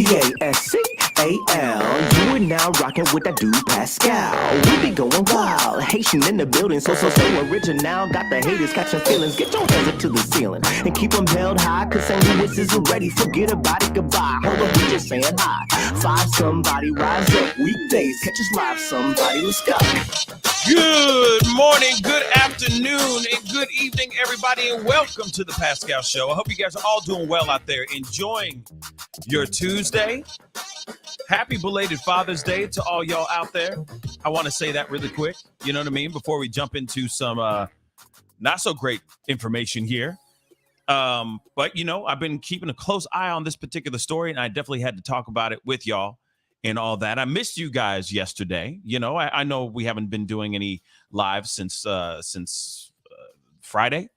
Pascal. You are now rocking with that dude Pascal. We be going wild, Haitian in the building, so original. Got the haters catching feelings. Get your hands up to the ceiling and keep them held high, cause St. Louis isn't ready. Forget about it, goodbye. Hold up, we just saying hi. Five somebody, rise up. Weekdays, catch us live, somebody. Let's go. Good morning, good afternoon, and good evening, everybody, and welcome to the Pascal Show. I hope you guys are all doing well out there, enjoying your Tuesday. Happy belated Father's Day to all y'all out there. I want to say that really quick, you know what I mean, before we jump into some not so great information here. But, you know, I've been keeping a close eye on this particular story, and I definitely had to talk about it with y'all. And all that. I missed you guys yesterday. You know, I know we haven't been doing any live since Friday,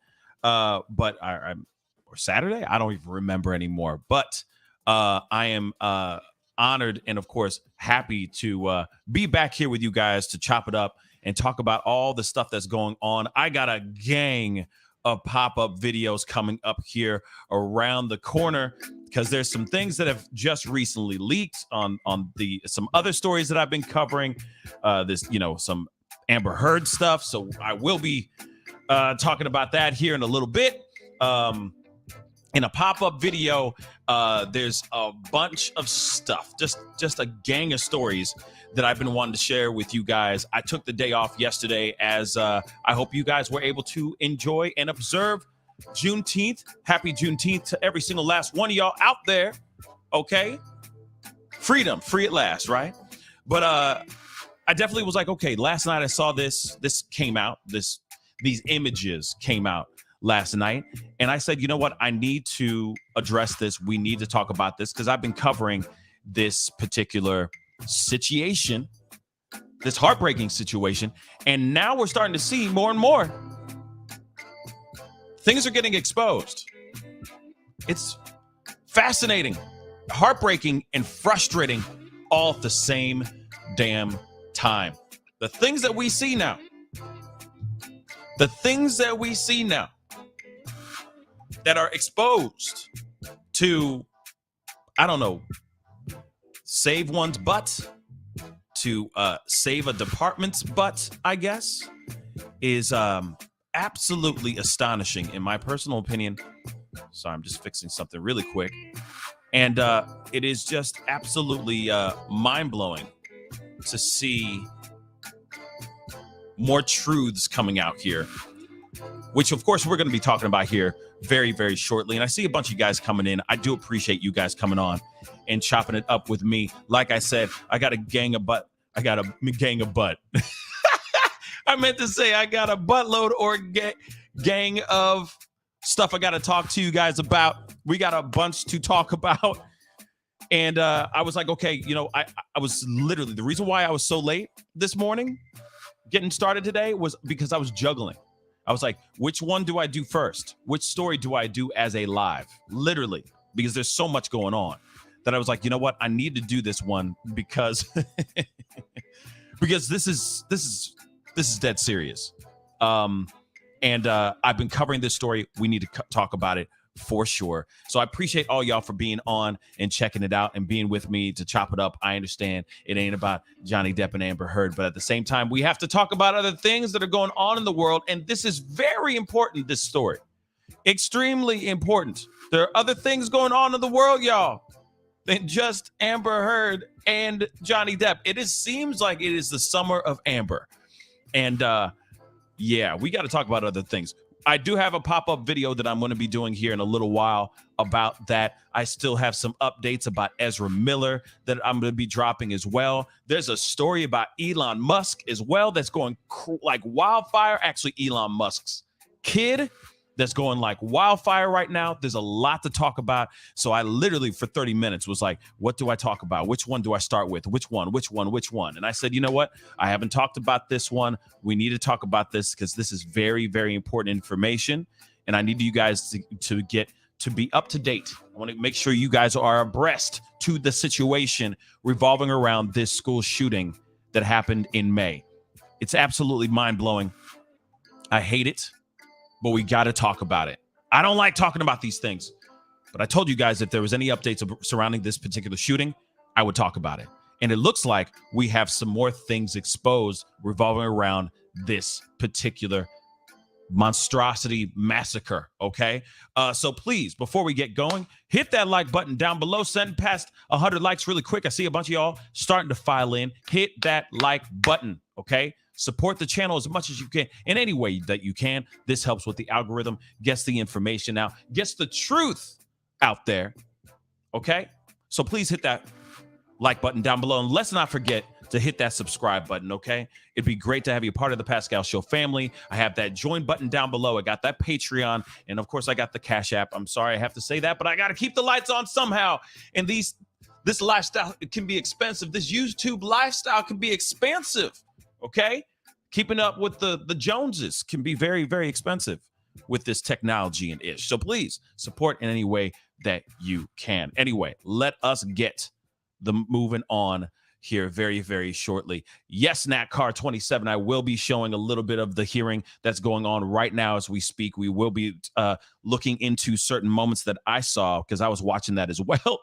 but or Saturday. I don't even remember anymore. But I am honored and, of course, happy to be back here with you guys to chop it up and talk about all the stuff that's going on. I got a gang of pop-up videos coming up here around the corner, because there's some things that have just recently leaked on some other stories that I've been covering. Some Amber Heard stuff. So I will be talking about that here in a little bit. In a pop-up video, there's a bunch of stuff, just a gang of stories that I've been wanting to share with you guys. I took the day off yesterday, as I hope you guys were able to enjoy and observe Juneteenth. Happy Juneteenth to every single last one of y'all out there. Okay, freedom, free at last, right? But I definitely was like, okay, last night I saw this came out, these images came out last night, and I said, you know what, I need to address this. We need to talk about this, because I've been covering this particular situation, this heartbreaking situation, and now we're starting to see more and more things are getting exposed. It's fascinating, heartbreaking, and frustrating all at the same damn time. The things that we see now that are exposed to, I don't know, save one's butt, to save a department's butt, I guess, is absolutely astonishing in my personal opinion. Sorry, I'm just fixing something really quick. And it is just absolutely mind-blowing to see more truths coming out here, which of course we're going to be talking about here very, very shortly. And I see a bunch of you guys coming in. I do appreciate you guys coming on and chopping it up with me. Like I said, I got a gang of butt. I meant to say I got a buttload or gang of stuff I got to talk to you guys about. We got a bunch to talk about. And I was like, okay, you know, I was literally, the reason why I was so late this morning getting started today was because I was juggling. I was like, which one do I do first? Which story do I do as a live? Literally, because there's so much going on that I was like, you know what? I need to do this one because because this is dead serious. And I've been covering this story. We need to talk about it for sure. So I appreciate all y'all for being on and checking it out and being with me to chop it up. I understand it ain't about Johnny Depp and Amber Heard, but at the same time, we have to talk about other things that are going on in the world. And this is very important, this story. Extremely important. There are other things going on in the world, y'all, than just Amber Heard and Johnny Depp. Seems like it is the summer of Amber. And yeah, we got to talk about other things. I do have a pop-up video that I'm going to be doing here in a little while about that. I still have some updates about Ezra Miller that I'm going to be dropping as well. There's a story about Elon Musk as well that's going like wildfire. Actually, Elon Musk's kid that's going like wildfire right now. There's a lot to talk about. So I literally for 30 minutes was like, what do I talk about? Which one do I start with? Which one? And I said, you know what? I haven't talked about this one. We need to talk about this because this is very, very important information. And I need you guys to be up to date. I want to make sure you guys are abreast to the situation revolving around this school shooting that happened in May. It's absolutely mind-blowing. I hate it. But we got to talk about it. I don't like talking about these things. But I told you guys if there was any updates surrounding this particular shooting, I would talk about it. And it looks like we have some more things exposed revolving around this particular monstrosity massacre. Okay. So please, before we get going, hit that like button down below. Send past 100 likes really quick. I see a bunch of y'all starting to file in. Hit that like button. Okay. Support the channel as much as you can in any way that you can. This helps with the algorithm, gets the information out, gets the truth out there. Okay. So please hit that like button down below. And let's not forget to hit that subscribe button, okay? It'd be great to have you part of the Pascal Show family. I have that join button down below. I got that Patreon. And of course, I got the Cash App. I'm sorry I have to say that, but I got to keep the lights on somehow. And this lifestyle, it can be expensive. This YouTube lifestyle can be expensive, okay? Keeping up with the Joneses can be very, very expensive with this technology and ish. So please support in any way that you can. Anyway, let us get the moving on here very, very shortly. Yes, NatCar 27, I will be showing a little bit of the hearing that's going on right now as we speak. We will be looking into certain moments that I saw because I was watching that as well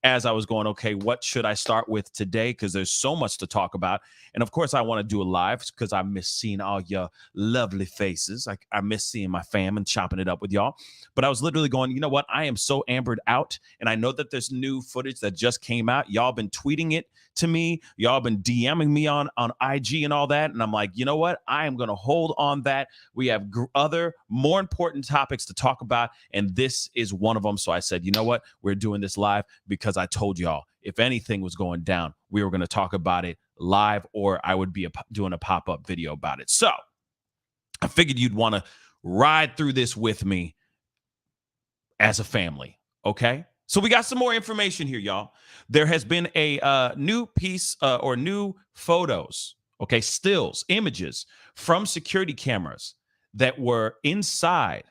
as I was going, okay, what should I start with today? Because there's so much to talk about. And of course, I want to do a live because I miss seeing all your lovely faces. I miss seeing my fam and chopping it up with y'all. But I was literally going, you know what? I am so ambered out. And I know that there's new footage that just came out. Y'all been tweeting it to me. Y'all been DMing me on IG and all that. And I'm like, you know what? I am going to hold on that. We have other more important topics to talk about. And this is one of them. So I said, you know what? We're doing this live because I told y'all if anything was going down, we were going to talk about it live or I would be doing a pop-up video about it. So I figured you'd want to ride through this with me as a family. Okay. So we got some more information here, y'all. There has been a new piece or new photos, okay, stills, images from security cameras that were inside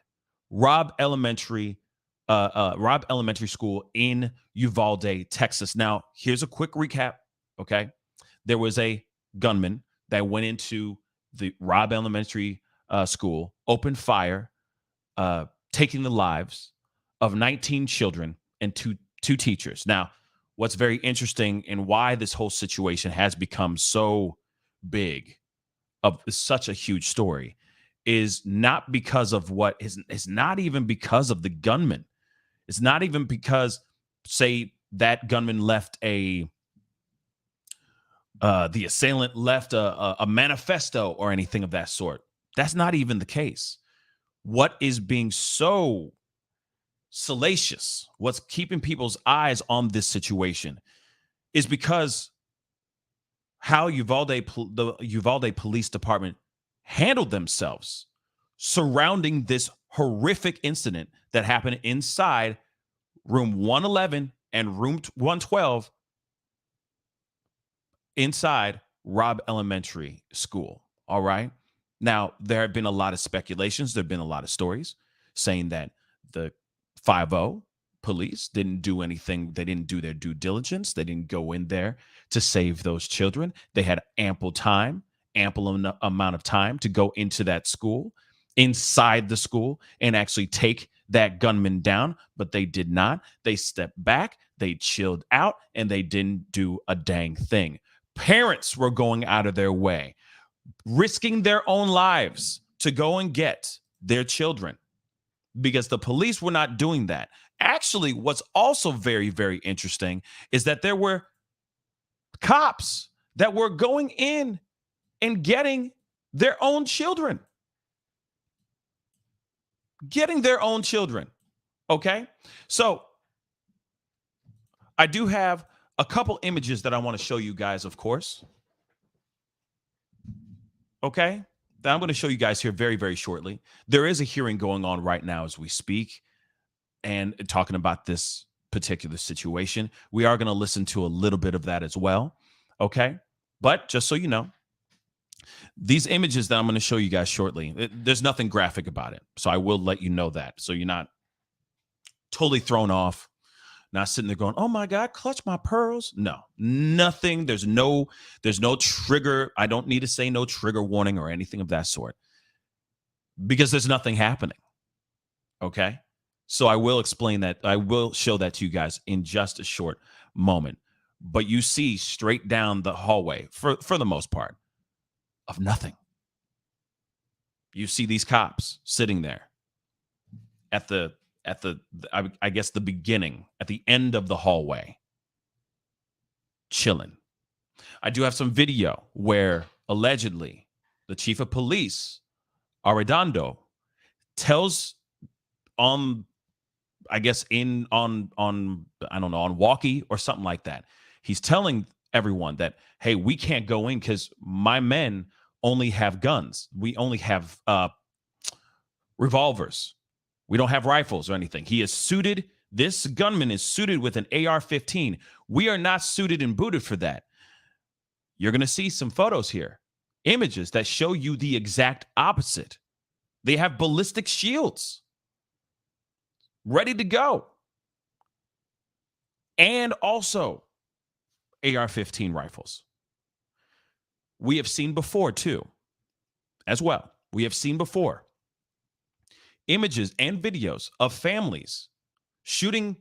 Robb Elementary School in Uvalde, Texas. Now, here's a quick recap, okay? There was a gunman that went into the Robb Elementary School, opened fire, taking the lives of 19 children and two teachers. Now, what's very interesting and why this whole situation has become so big, of such a huge story, is not because of what is not even because of the gunman. It's not even because, say, that gunman left the assailant left a manifesto or anything of that sort. That's not even the case. What is being so salacious, what's keeping people's eyes on this situation, is because how the Uvalde Police Department handled themselves surrounding this horrific incident that happened inside room 111 and room 112 inside Robb Elementary School. All right. Now, there have been a lot of speculations. There have been a lot of stories saying that the 5-0 police didn't do anything. They didn't do their due diligence. They didn't go in there to save those children. They had ample amount of time to go into that school, inside the school, and actually take that gunman down, but they did not. They stepped back, they chilled out, and they didn't do a dang thing. Parents were going out of their way, risking their own lives to go and get their children because the police were not doing that. Actually, what's also very, very interesting is that there were cops that were going in and getting their own children. Okay? So I do have a couple images that I want to show you guys, of course. Okay? That I'm going to show you guys here very, very shortly. There is a hearing going on right now as we speak and talking about this particular situation. We are going to listen to a little bit of that as well. Okay? But just so you know, these images that I'm going to show you guys shortly, there's nothing graphic about it. So I will let you know that. So you're not totally thrown off, not sitting there going, oh my God, clutch my pearls. No, nothing. There's no trigger. I don't need to say no trigger warning or anything of that sort because there's nothing happening. Okay. So I will explain that. I will show that to you guys in just a short moment. But you see straight down the hallway, for the most part, of nothing. You see these cops sitting there at the I guess the beginning, at the end of the hallway, chilling. I do have some video where allegedly the chief of police, Arredondo, tells on I guess on I don't know, on walkie or something like that. He's telling everyone that, hey, we can't go in because my men only have guns. We only have revolvers. We don't have rifles or anything. He is suited. This gunman is suited with an AR-15. We are not suited and booted for that. You're going to see some photos here, images that show you the exact opposite. They have ballistic shields ready to go. And also AR-15 rifles. We have seen before, too, as well. We have seen before images and videos of families shooting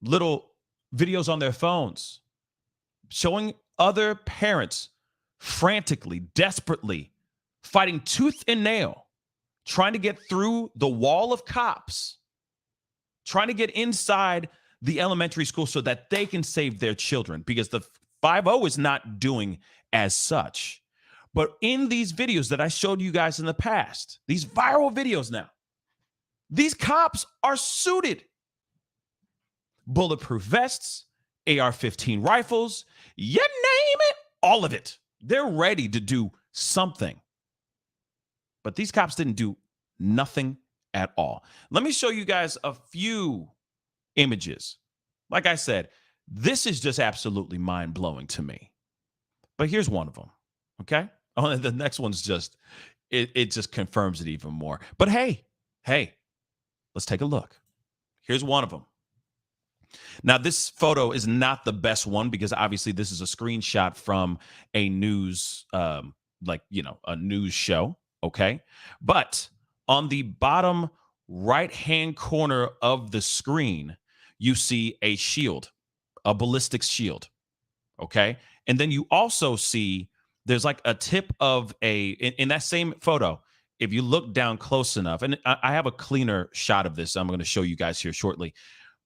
little videos on their phones, showing other parents frantically, desperately fighting tooth and nail, trying to get through the wall of cops, trying to get inside the elementary school so that they can save their children, because the 5-0 is not doing as such. But in these videos that I showed you guys in the past, these viral videos now, these cops are suited. Bulletproof vests, AR-15 rifles, you name it, all of it. They're ready to do something. But these cops didn't do nothing at all. Let me show you guys a few images. Like I said, this is just absolutely mind-blowing to me. But here's one of them, okay? Oh, and the next one's just, it just confirms it even more. But hey, let's take a look. Here's one of them. Now, this photo is not the best one because obviously this is a screenshot from a news, a news show, okay? But on the bottom right-hand corner of the screen, you see a shield, a ballistics shield, okay? And then you also see there's like a tip of in that same photo, if you look down close enough, and I have a cleaner shot of this I'm going to show you guys here shortly.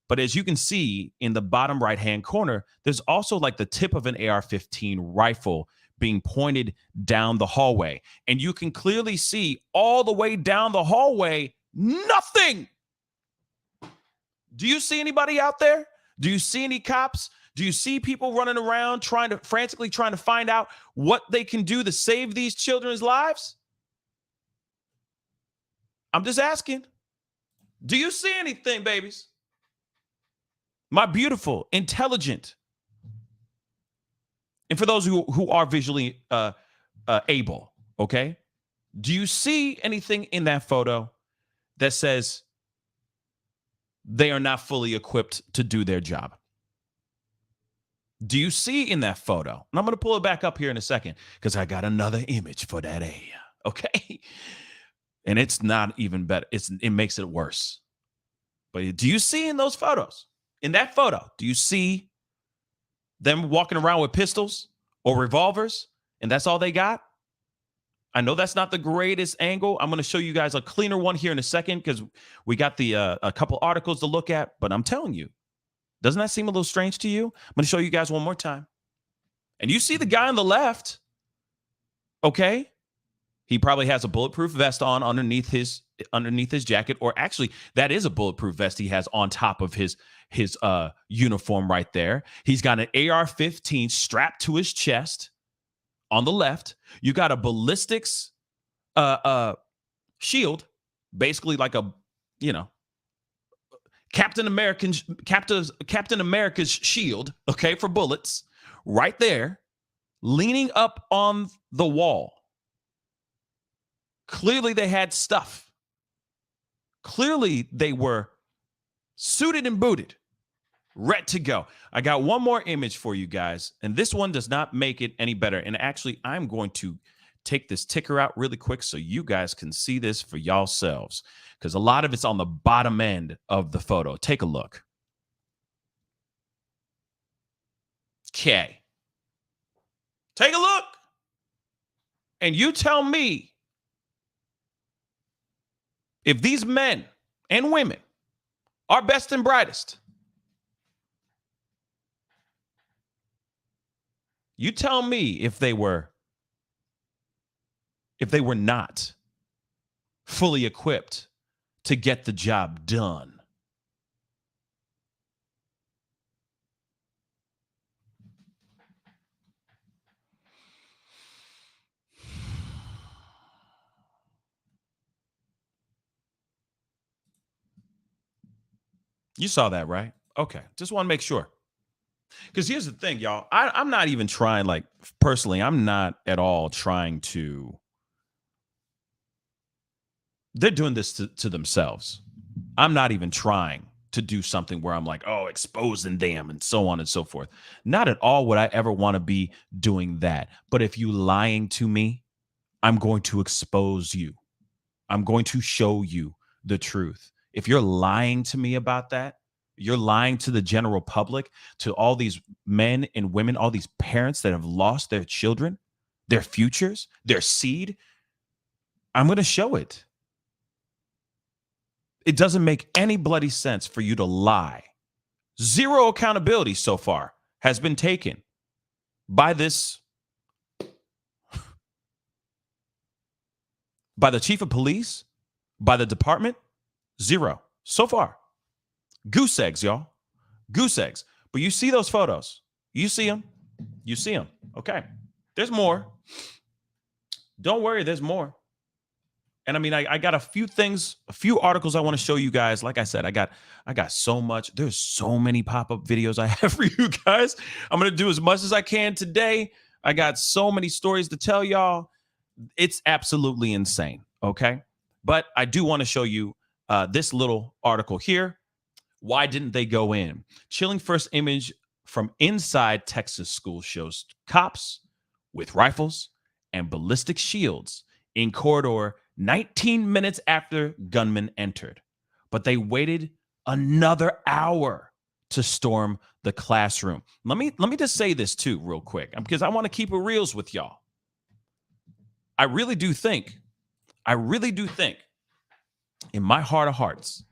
But as you can see in the bottom right-hand corner, there's also like the tip of an AR-15 rifle being pointed down the hallway. And you can clearly see all the way down the hallway, nothing. Do you see anybody out there? Do you see any cops? Do you see people running around frantically trying to find out what they can do to save these children's lives? I'm just asking. Do you see anything, babies? My beautiful, intelligent, and for those who are visually able, okay? Do you see anything in that photo that says they are not fully equipped to do their job? Do you see in that photo? And I'm going to pull it back up here in a second because I got another image for that area, okay? And it's not even better. It makes it worse. But do you see in those photos? In that photo, do you see them walking around with pistols or revolvers, and that's all they got? I know that's not the greatest angle. I'm going to show you guys a cleaner one here in a second because we got a couple articles to look at. But I'm telling you, doesn't that seem a little strange to you? I'm going to show you guys one more time. And you see the guy on the left, okay? He probably has a bulletproof vest on underneath his jacket, or actually, that is a bulletproof vest he has on top of his uniform right there. He's got an AR-15 strapped to his chest on the left. You got a ballistics shield, basically like a Captain America's shield, okay, for bullets, right there, leaning up on the wall. Clearly, they had stuff. Clearly, they were suited and booted, ready to go. I got one more image for you guys, and this one does not make it any better. And actually, I'm going to take this ticker out really quick so you guys can see this for yourselves, because a lot of it's on the bottom end of the photo. Take a look. Okay. Take a look. And you tell me if these men and women are best and brightest. You tell me if they were not fully equipped to get the job done. You saw that, right? Okay. Just want to make sure. Because here's the thing, y'all. I'm not even trying, like, personally, I'm not at all trying to. They're doing this to themselves. I'm not even trying to do something where I'm like, oh, exposing them and so on and so forth. Not at all would I ever want to be doing that. But if you lying to me, I'm going to expose you. I'm going to show you the truth. If you're lying to me about that, you're lying to the general public, to all these men and women, all these parents that have lost their children, their futures, their seed. I'm going to show it. It doesn't make any bloody sense for you to lie. Zero accountability so far has been taken by this, by the chief of police, by the department. Zero so far. Goose eggs, y'all. Goose eggs. But you see those photos. You see them. You see them. Okay. There's more. Don't worry. There's more. And I mean, I got a few things, a few articles I want to show you guys. Like I said, I got so much. There's so many pop-up videos I have for you guys. I'm going to do as much as I can today. I got so many stories to tell y'all. It's absolutely insane. Okay. But I do want to show you this little article here. Why didn't they go in? Chilling first image from inside Texas school shows cops with rifles and ballistic shields in corridor 19 minutes after gunmen entered. But they waited another hour to storm the classroom. Let me just say this too real quick, because I want to keep it reals with y'all. I really do think in my heart of hearts,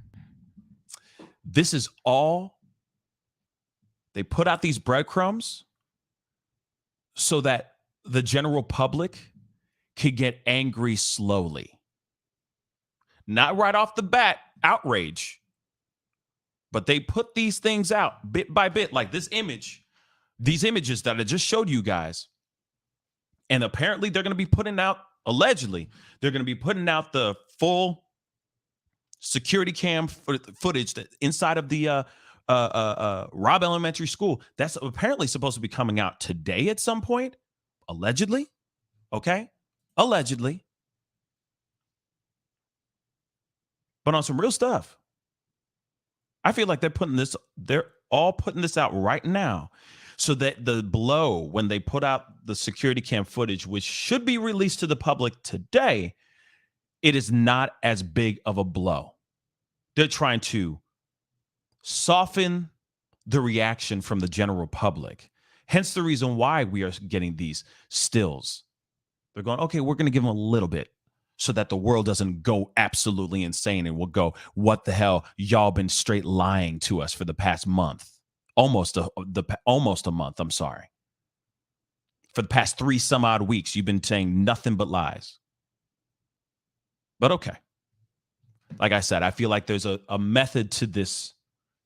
this is all, they put out these breadcrumbs so that the general public could get angry slowly. Not right off the bat, outrage. But they put these things out bit by bit, like this image, these images that I just showed you guys. And apparently they're going to be putting out, allegedly, they're going to be putting out the full security cam footage that inside of the Robb Elementary School. That's apparently supposed to be coming out today at some point, allegedly. Okay, allegedly. But on some real stuff, I feel like they're all putting this out right now, so that the blow when they put out the security cam footage, which should be released to the public today, it is not as big of a blow. They're trying to soften the reaction from the general public. Hence the reason why we are getting these stills. They're going, okay, we're going to give them a little bit so that the world doesn't go absolutely insane and will go, what the hell? Y'all been straight lying to us for the past month. Almost a month, I'm sorry. For the past 3 some odd weeks, you've been saying nothing but lies. But okay. Like I said, I feel like there's a method to this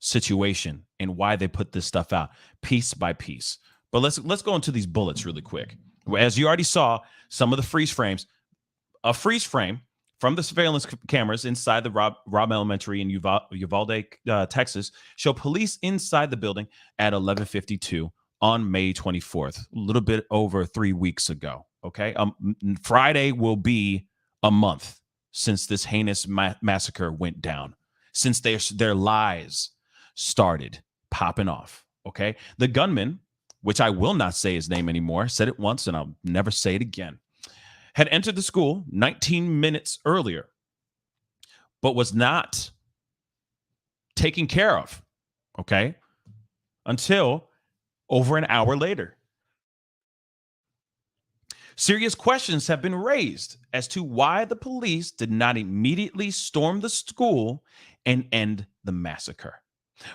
situation and why they put this stuff out piece by piece. But let's go into these bullets really quick. As you already saw, some of the freeze frames, a freeze frame from the surveillance cameras inside the Robb Elementary in Uvalde, Texas, show police inside the building at 11:52 on May 24th, a little bit over 3 weeks ago. Okay, Friday will be a month since this heinous massacre went down, since their lies started popping off. Okay, the gunman, which I will not say his name anymore, said it once and I'll never say it again, had entered the school 19 minutes earlier, but was not taken care of, okay, until over an hour later. Serious questions have been raised as to why the police did not immediately storm the school and end the massacre.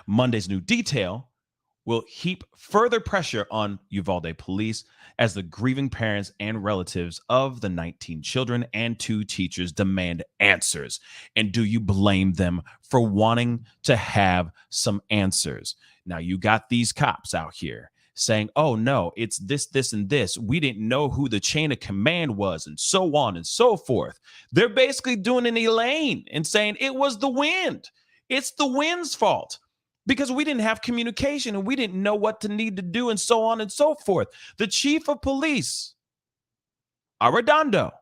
Monday's new detail will heap further pressure on Uvalde police as the grieving parents and relatives of the 19 children and 2 teachers demand answers. And do you blame them for wanting to have some answers? Now, you got these cops out here saying, oh, no, it's this, this, and this. We didn't know who the chain of command was, and so on and so forth. They're basically doing an Elaine and saying it was the wind. It's the wind's fault because we didn't have communication and we didn't know what to need to do, and so on and so forth. The chief of police, Arredondo,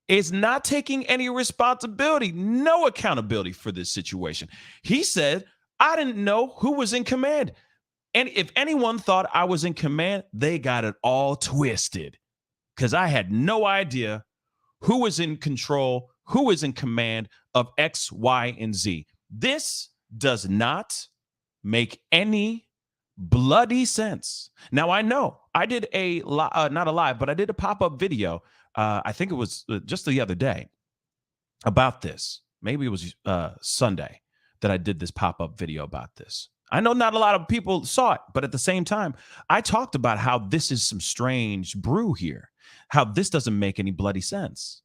is not taking any responsibility, no accountability for this situation. He said, I didn't know who was in command. And if anyone thought I was in command, they got it all twisted, because I had no idea who was in control, who was in command of X, Y, and Z. This does not make any bloody sense. Now, I know I did not a live, but I did a pop-up video. I think it was just the other day about this. Maybe it was Sunday that I did this pop-up video about this. I know not a lot of people saw it, but at the same time, I talked about how this is some strange brew here, how this doesn't make any bloody sense.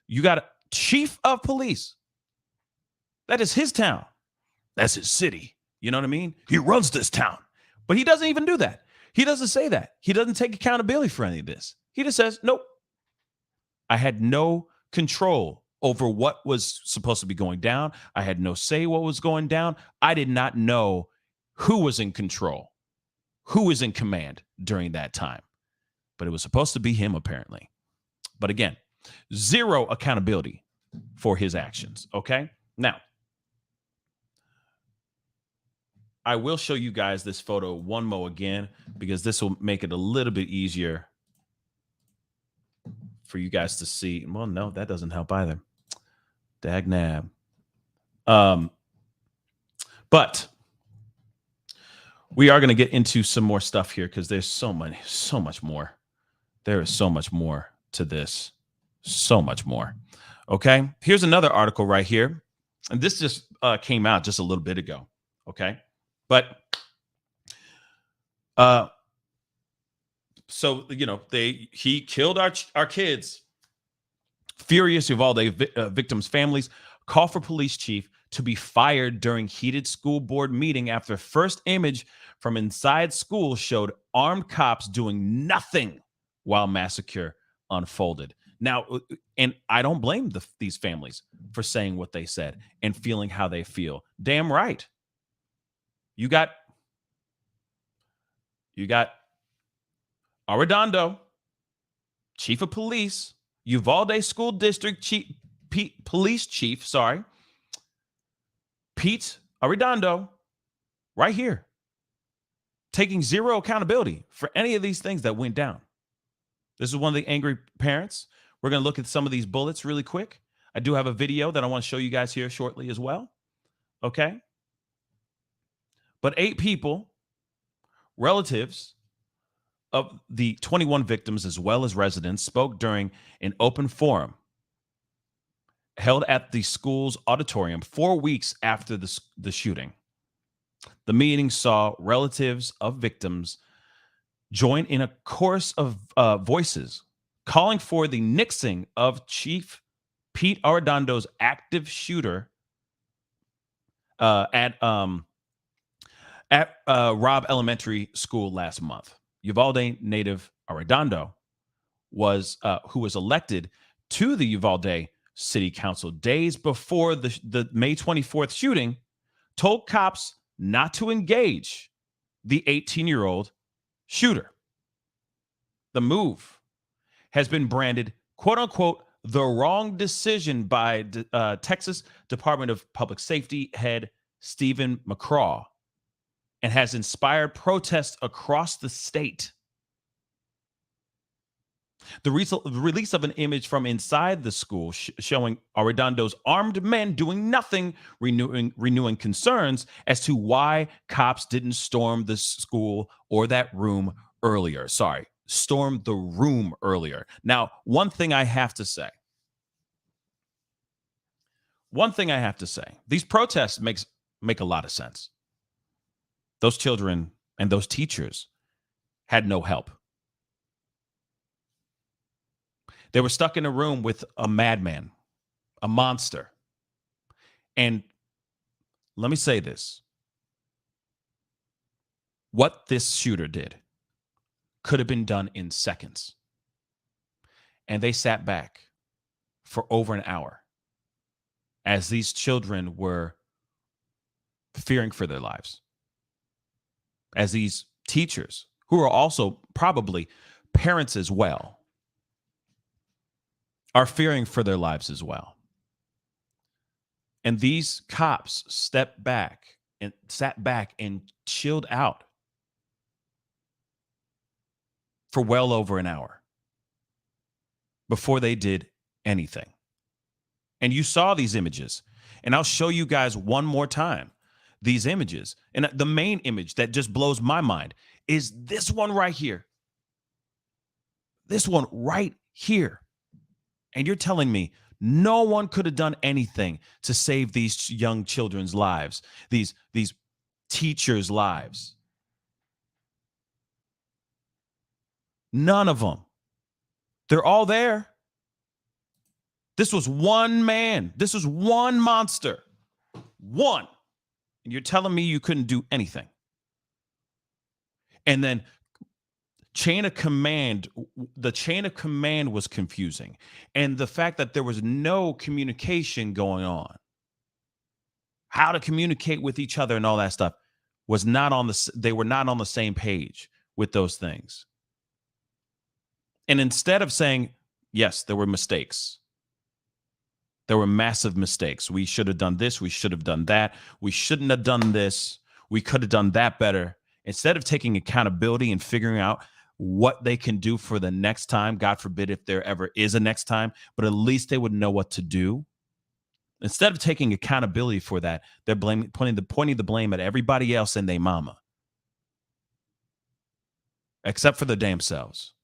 You got a chief of police. That is his town. That's his city. You know what I mean? He runs this town, but he doesn't even do that. He doesn't say that. He doesn't take accountability for any of this. He just says, nope, I had no control over what was supposed to be going down. I had no say what was going down. I did not know who was in control, who was in command during that time. But it was supposed to be him, apparently. But again, zero accountability for his actions, okay? Now, I will show you guys this photo one more again, because this will make it a little bit easier for you guys to see. Well, no, that doesn't help either. Dag nab. But we are going to get into some more stuff here, because there's so much more. There is so much more to this. So much more. Okay. Here's another article right here. And this just came out just a little bit ago. Okay. But so, you know, he killed our kids. Furious Uvalde victims' families call for police chief to be fired during heated school board meeting after first image from inside school showed armed cops doing nothing while massacre unfolded. Now, and I don't blame these families for saying what they said and feeling how they feel. Damn right. You got Arredondo, chief of police, Uvalde School District Police Chief, Pete Arredondo, right here, taking zero accountability for any of these things that went down. This is one of the angry parents. We're going to look at some of these bullets really quick. I do have a video that I want to show you guys here shortly as well. Okay. But 8 people, relatives of the 21 victims, as well as residents, spoke during an open forum held at the school's auditorium 4 weeks after the shooting. The meeting saw relatives of victims join in a chorus of voices calling for the nixing of Chief Pete Arredondo's active shooter at Robb Elementary School last month. Uvalde native Arredondo who was elected to the Uvalde City Council days before the May 24th shooting, told cops not to engage the 18-year-old shooter. The move has been branded, quote unquote, the wrong decision by Texas Department of Public Safety head Stephen McCraw, and has inspired protests across the state. The release of an image from inside the school showing Arredondo's armed men doing nothing, renewing concerns as to why cops didn't storm the school or that room earlier. Sorry, storm the room earlier. Now, one thing I have to say. These protests make a lot of sense. Those children and those teachers had no help. They were stuck in a room with a madman, a monster. And let me say this. What this shooter did could have been done in seconds. And they sat back for over an hour as these children were fearing for their lives. As these teachers, who are also probably parents as well, are fearing for their lives as well. And these cops sat back and chilled out for well over an hour before they did anything. And you saw these images, and I'll show you guys one more time these images. And the main image that just blows my mind is this one right here. This one right here. And you're telling me no one could have done anything to save these young children's lives, these teachers' lives. None of them. They're all there. This was one man. This was one monster. One. And you're telling me you couldn't do anything. And then the chain of command was confusing. And the fact that there was no communication going on, how to communicate with each other and all that stuff they were not on the same page with those things. And instead of saying, yes, there were mistakes. There were massive mistakes. We should have done this. We should have done that. We shouldn't have done this. We could have done that better. Instead of taking accountability and figuring out what they can do for the next time, God forbid if there ever is a next time, but at least they would know what to do. Instead of taking accountability for that, they're pointing the blame at everybody else and their mama, except for their damn selves.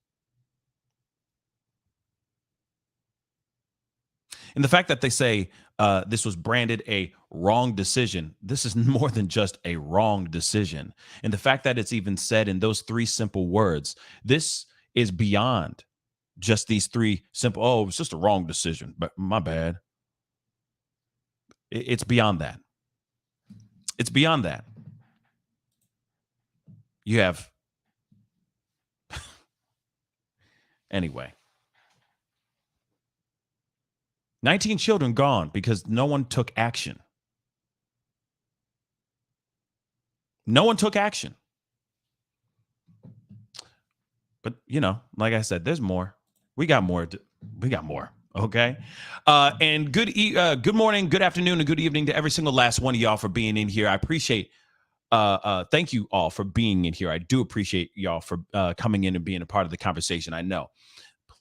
And the fact that they say this was branded a wrong decision, this is more than just a wrong decision. And the fact that it's even said in those three simple words, this is beyond just these three simple, oh, it was just a wrong decision, but my bad. It's beyond that. It's beyond that. You have, anyway. 19 children gone because no one took action. No one took action. But, like I said, there's more. We got more. Okay. And good morning, good afternoon, and good evening to every single last one of y'all for being in here. I appreciate thank you all for being in here. I do appreciate y'all for coming in and being a part of the conversation. I know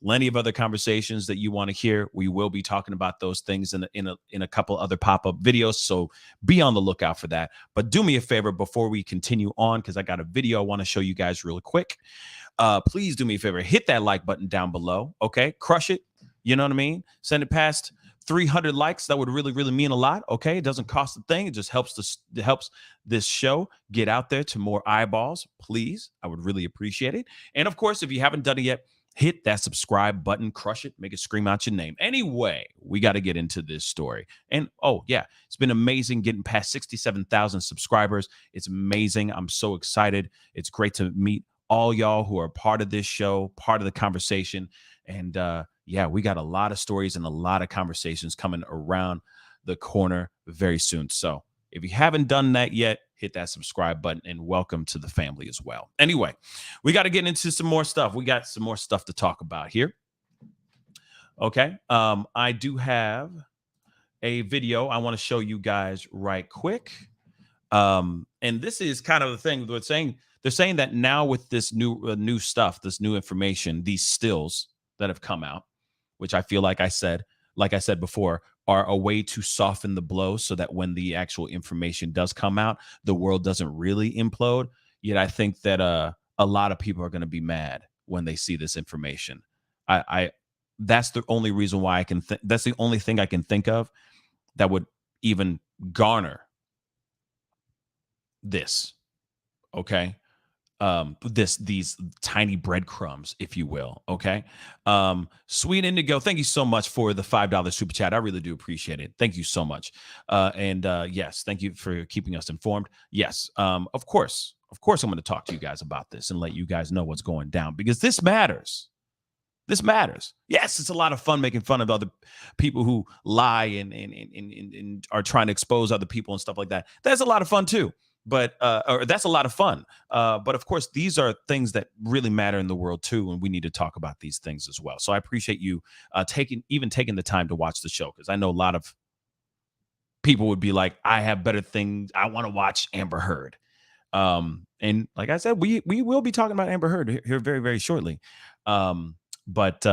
plenty of other conversations that you want to hear. We will be talking about those things in a couple other pop-up videos, so be on the lookout for that. But do me a favor before we continue on, because I got a video I want to show you guys real quick. Please do me a favor, hit that like button down below. Okay, crush it. You know what I mean? Send it past 300 likes. That would really, really mean a lot. Okay, it doesn't cost a thing. It just helps this show get out there to more eyeballs. Please, I would really appreciate it. And of course, if you haven't done it yet, hit that subscribe button, crush it, make it scream out your name. Anyway, we got to get into this story. And oh yeah, it's been amazing getting past 67,000 subscribers. It's amazing. I'm so excited. It's great to meet all y'all who are part of this show, part of the conversation. And yeah, we got a lot of stories and a lot of conversations coming around the corner very soon. So if you haven't done that yet, hit that subscribe button and welcome to the family as well. Anyway, we got to get into some more stuff. We got some more stuff to talk about here. Okay. I do have a video I want to show you guys right quick. And this is kind of the thing they're saying that now with this new stuff, this new information, these stills, that have come out, which I feel like I said before, are a way to soften the blow so that when the actual information does come out, the world doesn't really implode. Yet I think that a lot of people are going to be mad when they see this information. I that's the only reason why I can that's the only thing I can think of that would even garner this. Okay. These tiny breadcrumbs, if you will. Okay. Sweet Indigo, thank you so much for the $5 super chat. I really do appreciate it. Thank you so much. And yes, thank you for keeping us informed. Yes, of course, I'm going to talk to you guys about this and let you guys know what's going down, because this matters. This matters. Yes, it's a lot of fun making fun of other people who lie and are trying to expose other people and stuff like that. That's a lot of fun too. But or that's a lot of fun. But of course, these are things that really matter in the world too, and we need to talk about these things as well. So I appreciate you taking the time to watch the show, because I know a lot of people would be like, I have better things. I want to watch Amber Heard. And like I said, we will be talking about Amber Heard here very, very shortly. But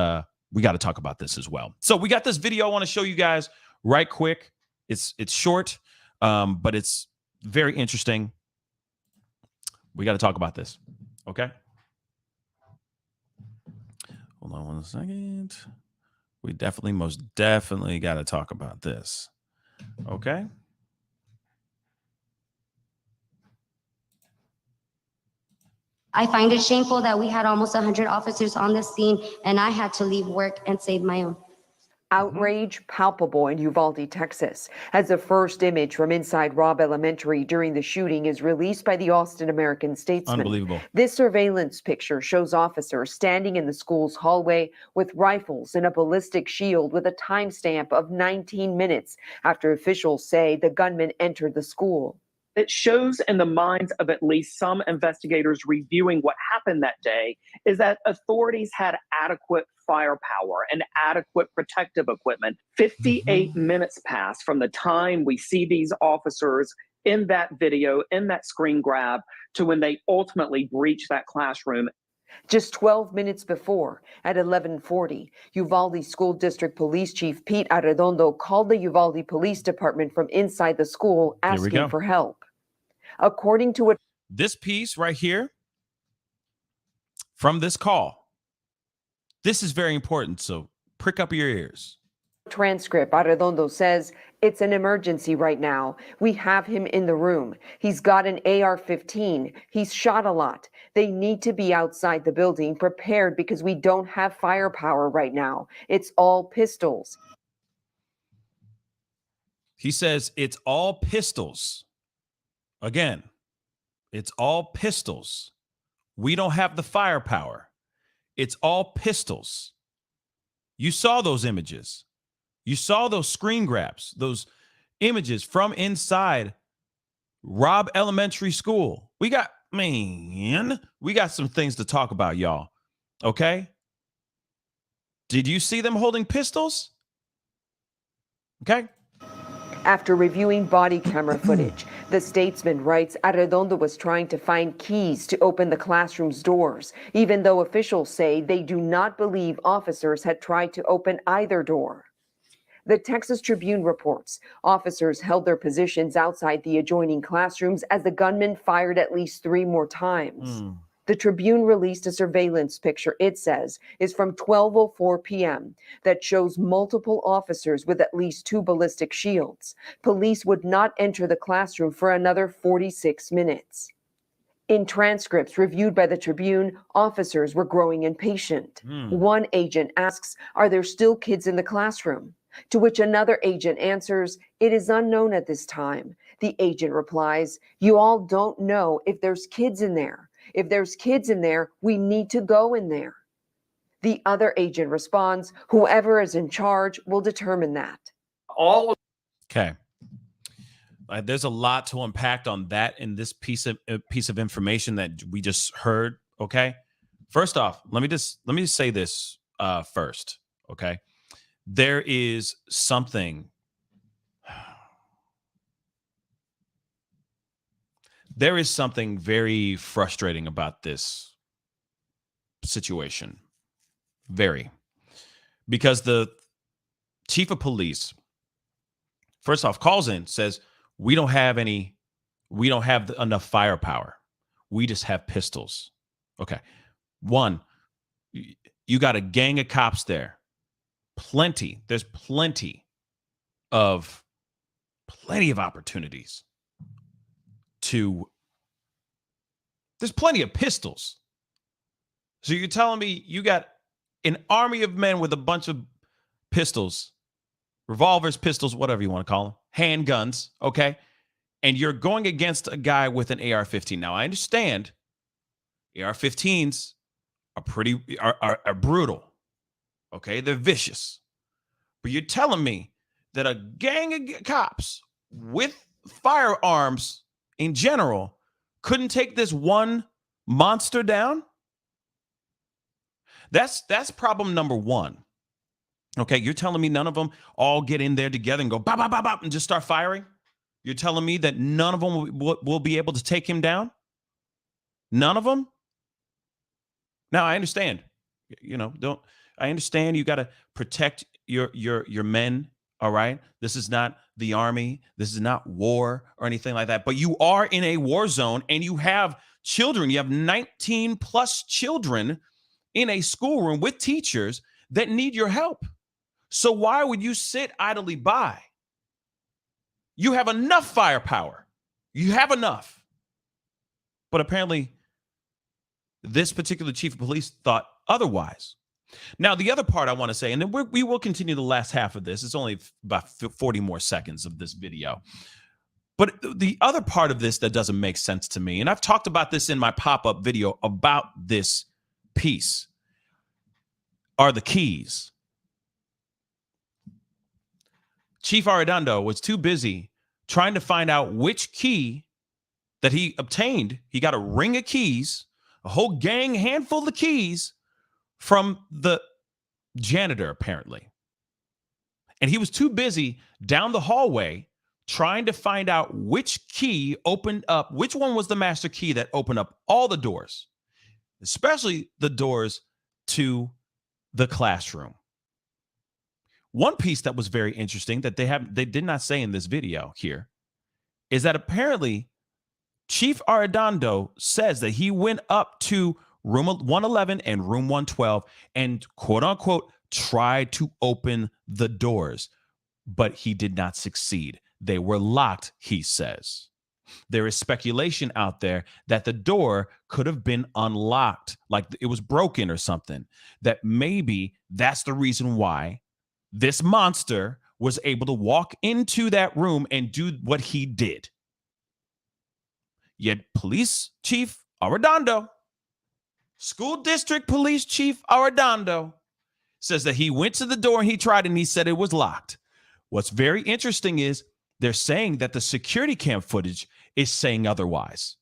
we got to talk about this as well. So we got this video I want to show you guys right quick. It's short, but it's very interesting. We got to talk about this. Okay. Hold on 1 second. We most definitely got to talk about this. Okay. I find it shameful that we had almost 100 officers on the scene and I had to leave work and save my own. Outrage palpable in Uvalde, Texas, as the first image from inside Robb Elementary during the shooting is released by the Austin American-Statesman. Unbelievable. This surveillance picture shows officers standing in the school's hallway with rifles and a ballistic shield with a timestamp of 19 minutes after officials say the gunman entered the school. It shows in the minds of at least some investigators reviewing what happened that day is that authorities had adequate firepower and adequate protective equipment. 58 minutes pass from the time we see these officers in that video, in that screen grab, to when they ultimately breach that classroom. Just 12 minutes before, at 11:40, Uvalde School District Police Chief Pete Arredondo called the Uvalde Police Department from inside the school asking for help. According to this piece right here from this call, this is very important, so prick up your ears. Transcript, Arredondo says, it's an emergency right now. We have him in the room. He's got an AR-15. He's shot a lot. They need to be outside the building prepared because we don't have firepower right now. It's all pistols. He says it's all pistols. Again, it's all pistols. We don't have the firepower. It's all pistols. You saw those images. You saw those screen grabs, those images from inside Robb Elementary School. We got some things to talk about, y'all. Okay? Did you see them holding pistols? Okay? After reviewing body camera footage, the statesman writes Arredondo was trying to find keys to open the classroom's doors, even though officials say they do not believe officers had tried to open either door. The Texas Tribune reports officers held their positions outside the adjoining classrooms as the gunman fired at least 3 more times. The Tribune released a surveillance picture, it says, is from 12:04 p.m. that shows multiple officers with at least 2 ballistic shields. Police would not enter the classroom for another 46 minutes. In transcripts reviewed by the Tribune, officers were growing impatient. One agent asks, "Are there still kids in the classroom?" To which another agent answers, "It is unknown at this time." The agent replies, "You all don't know if there's kids in there. If there's kids in there, we need to go in there." The other agent responds, "Whoever is in charge will determine that." Okay. There's a lot to unpack on that in this piece of information that we just heard. Okay. First off, let me just say this first. Okay. There is something very frustrating about this situation. Very. because the chief of police, first off, calls in, says, we don't have enough firepower. We just have pistols. Okay. One, you got a gang of cops there. There's plenty of opportunities there's plenty of pistols. So you're telling me you got an army of men with a bunch of pistols, revolvers, pistols, whatever you want to call them, handguns, okay? And you're going against a guy with an AR-15. Now, I understand AR-15s are brutal, okay? They're vicious. But you're telling me that a gang of cops with firearms in general couldn't take this one monster down? That's problem number one. Okay, you're telling me none of them all get in there together and go bop, bop, bop, bop, and just start firing? You're telling me that none of them will be able to take him down? None of them? Now, I understand. I understand you got to protect your men, all right? This is not the army. This is not war or anything like that. But you are in a war zone and you have children. You have 19 plus children in a schoolroom with teachers that need your help. So why would you sit idly by? You have enough firepower. You have enough. But apparently, this particular chief of police thought otherwise. Now, the other part I want to say, and then we will continue the last half of this. It's only about 40 more seconds of this video. But the other part of this that doesn't make sense to me, and I've talked about this in my pop-up video about this piece, are the keys. Chief Arredondo was too busy trying to find out which key that he obtained. He got a ring of keys, a whole handful of keys from the janitor, apparently. And he was too busy down the hallway trying to find out which key opened up, which one was the master key that opened up all the doors, especially the doors to the classroom. One piece that was very interesting that they did not say in this video here is that apparently Chief Arredondo says that he went up to room 111 and room 112 and quote unquote tried to open the doors, but he did not succeed. They were locked, he says. There is speculation out there that the door could have been unlocked, like it was broken or something, that maybe that's the reason why this monster was able to walk into that room and do what he did. Yet Police Chief Arredondo, School District Police Chief Arredondo, says that he went to the door and he tried and he said it was locked. What's very interesting is they're saying that the security cam footage is saying otherwise.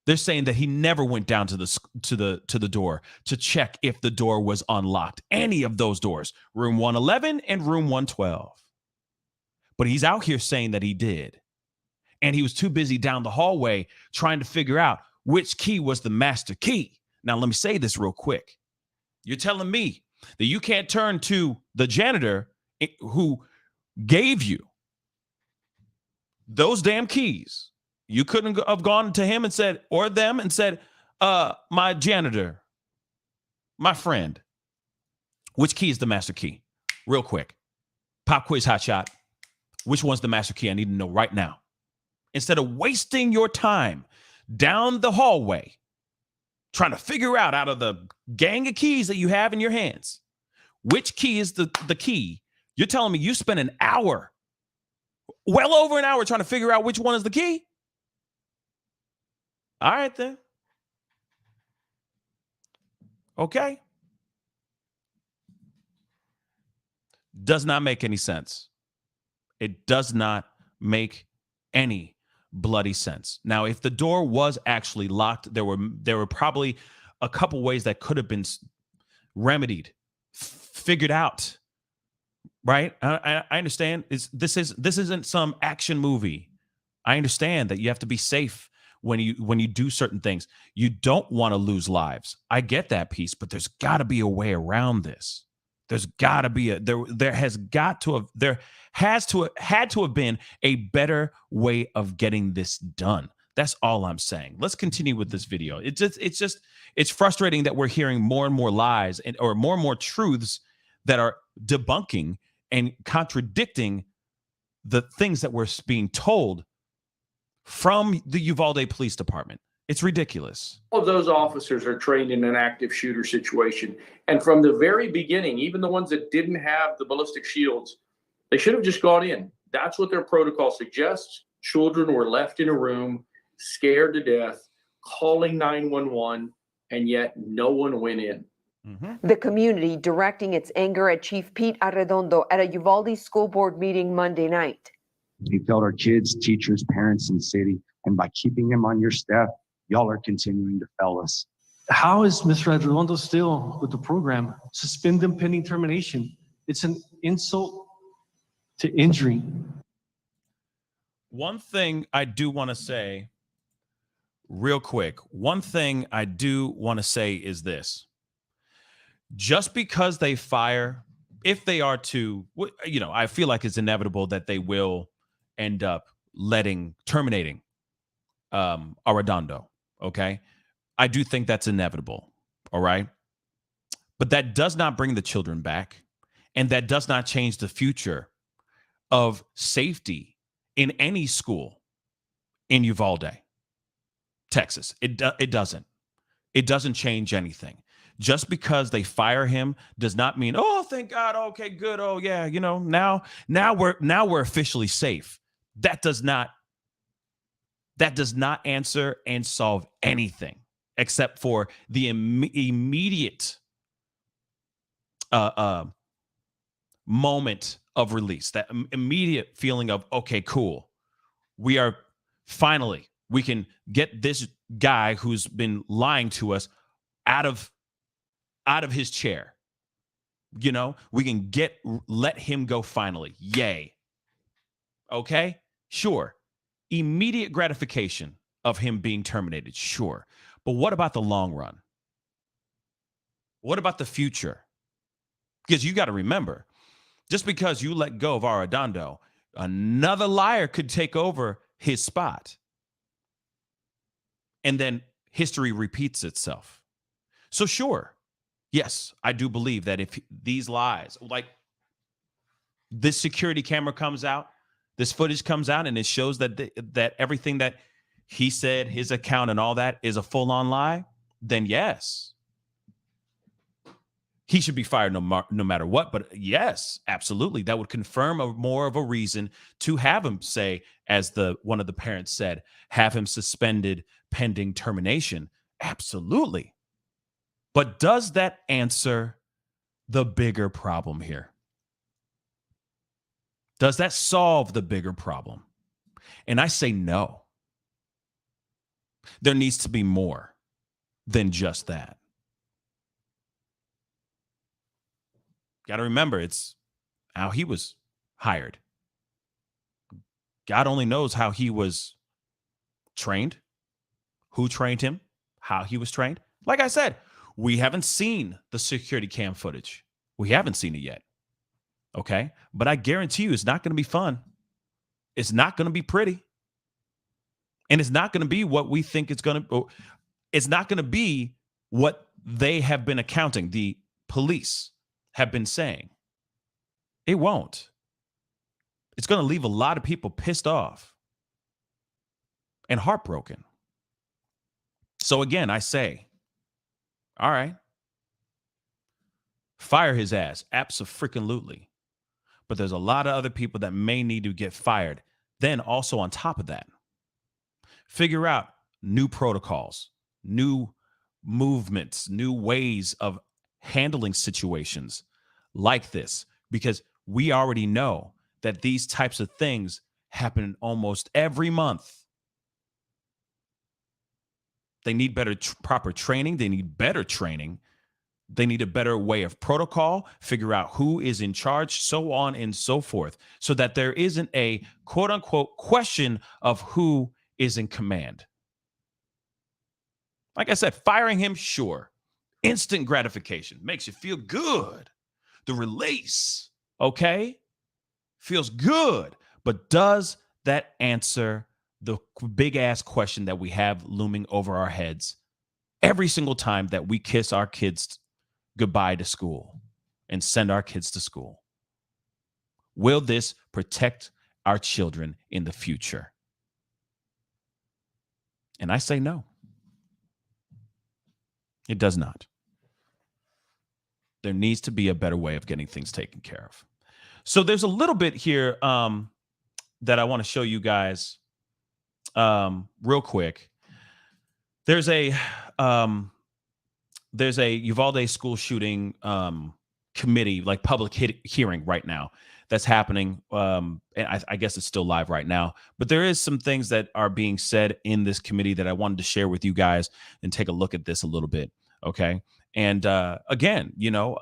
They're saying that he never went down to the door to check if the door was unlocked. Any of those doors, room 111 and room 112. But he's out here saying that he did. And he was too busy down the hallway trying to figure out which key was the master key. Now, let me say this real quick. You're telling me that you can't turn to the janitor who gave you those damn keys. You couldn't have gone to him and said, or them and said, my janitor, my friend, which key is the master key? Real quick. Pop quiz hot shot. Which one's the master key? I need to know right now. Instead of wasting your time down the hallway trying to figure out of the gang of keys that you have in your hands, which key is the key. You're telling me you spent an hour, well over an hour, trying to figure out which one is the key? All right, then. Okay. Does not make any sense. It does not make any bloody sense. Now, if the door was actually locked, there were probably a couple ways that could have been remedied, figured out. Right? I understand. This isn't some action movie. I understand that you have to be safe when you do certain things. You don't want to lose lives. I get that piece, but there's got to be a way around this. There's got to be there has to have been a better way of getting this done. That's all I'm saying. Let's continue with this video. It's frustrating that we're hearing more and more lies or more and more truths that are debunking and contradicting the things that we're being told from the Uvalde Police Department. It's ridiculous. All of those officers are trained in an active shooter situation. And from the very beginning, even the ones that didn't have the ballistic shields, they should have just gone in. That's what their protocol suggests. Children were left in a room, scared to death, calling 911, and yet no one went in. Mm-hmm. The community directing its anger at Chief Pete Arredondo at a Uvalde school board meeting Monday night. You failed our kids, teachers, parents, and city. And by keeping him on your staff, y'all are continuing to fail us. How is Mr. Arredondo still with the program? Suspend them pending termination. It's an insult to injury. One thing I do want to say real quick. One thing I do want to say is this. Just because they fire, if they are to, I feel like it's inevitable that they will end up terminating Arredondo. Okay. I do think that's inevitable. All right. But that does not bring the children back. And that does not change the future of safety in any school in Uvalde, Texas. It doesn't. It doesn't change anything. Just because they fire him does not mean, oh, thank God. Okay, good. Oh, yeah. Now we're officially safe. That does not answer and solve anything except for the immediate moment of release, that immediate feeling of, okay, cool. We can get this guy who's been lying to us out of his chair. We can let him go finally. Yay. Okay, sure. Immediate gratification of him being terminated. Sure. But what about the long run? What about the future? Because you got to remember, just because you let go of Arredondo, another liar could take over his spot. And then history repeats itself. So sure, yes, I do believe that if these lies, like this security camera comes out, this footage comes out and it shows that everything that he said, his account and all that is a full-on lie, then yes, he should be fired no matter what. But yes, absolutely, that would confirm more of a reason to have him say, as one of the parents said, have him suspended pending termination. Absolutely. But does that answer the bigger problem here? Does that solve the bigger problem? And I say no. There needs to be more than just that. Got to remember, it's how he was hired. God only knows how he was trained, who trained him, how he was trained. Like I said, we haven't seen the security cam footage. We haven't seen it yet. Okay. But I guarantee you it's not going to be fun. It's not going to be pretty. And it's not going to be what we think it's going to. It's not going to be what they have been accounting. The police have been saying. It won't. It's going to leave a lot of people pissed off and heartbroken. So again, I say, all right, fire his ass. Abso-freaking-lutely. But there's a lot of other people that may need to get fired. Then also on top of that, figure out new protocols, new movements, new ways of handling situations like this, because we already know that these types of things happen almost every month. They need better proper training. They need better training. They need a better way of protocol, figure out who is in charge, so on and so forth, so that there isn't a quote unquote question of who is in command. Like I said, firing him, sure. Instant gratification makes you feel good. the release, okay? Feels good. But does that answer the big ass question that we have looming over our heads every single time that we kiss our kids goodbye to school and send our kids to school? Will this protect our children in the future? And I say no. It does not. There needs to be a better way of getting things taken care of. So there's a little bit here that I want to show you guys real quick. There's a Uvalde school shooting committee, like public hearing right now that's happening. And I guess it's still live right now. But there is some things that are being said in this committee that I wanted to share with you guys and take a look at this a little bit. Okay. And again, you know,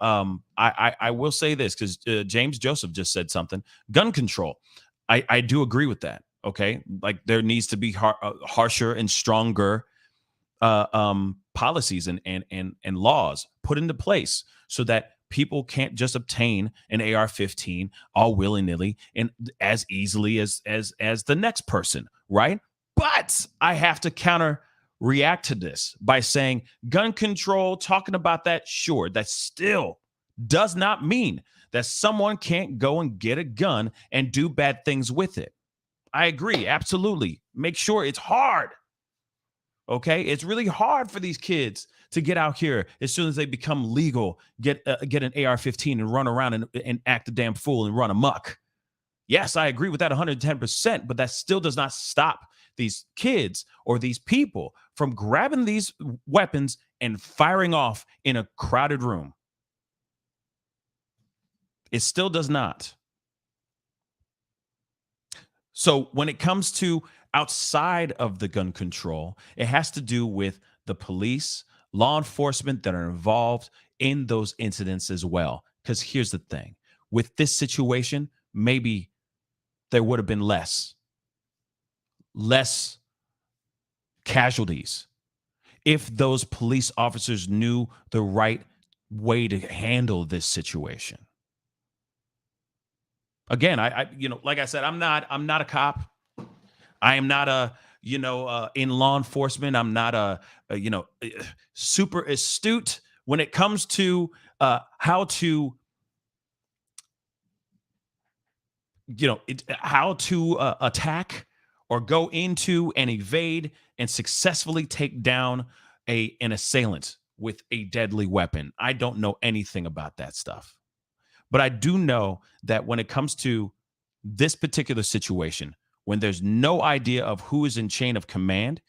I will say this because James Joseph just said something. Gun control. I do agree with that. Okay. Like there needs to be harsher and stronger policies and laws put into place so that people can't just obtain an AR-15 all willy-nilly and as easily as the next person, right? But I have to react to this by saying gun control, talking about that, sure, that still does not mean that someone can't go and get a gun and do bad things with it. I agree, absolutely. Make sure it's hard. Okay, it's really hard for these kids to get out here as soon as they become legal, get an AR-15 and run around and act a damn fool and run amok. Yes, I agree with that 110%, but that still does not stop these kids or these people from grabbing these weapons and firing off in a crowded room. It still does not. So when it comes to outside of the gun control, it has to do with the police, law enforcement that are involved in those incidents as well. Because here's the thing. With this situation, maybe there would have been less casualties if those police officers knew the right way to handle this situation. Again, I like I said, I'm not a cop. I am not in law enforcement. I'm not super astute when it comes to how to attack or go into and evade and successfully take down an assailant with a deadly weapon. I don't know anything about that stuff. But I do know that when it comes to this particular situation, when there's no idea of who is in chain of command,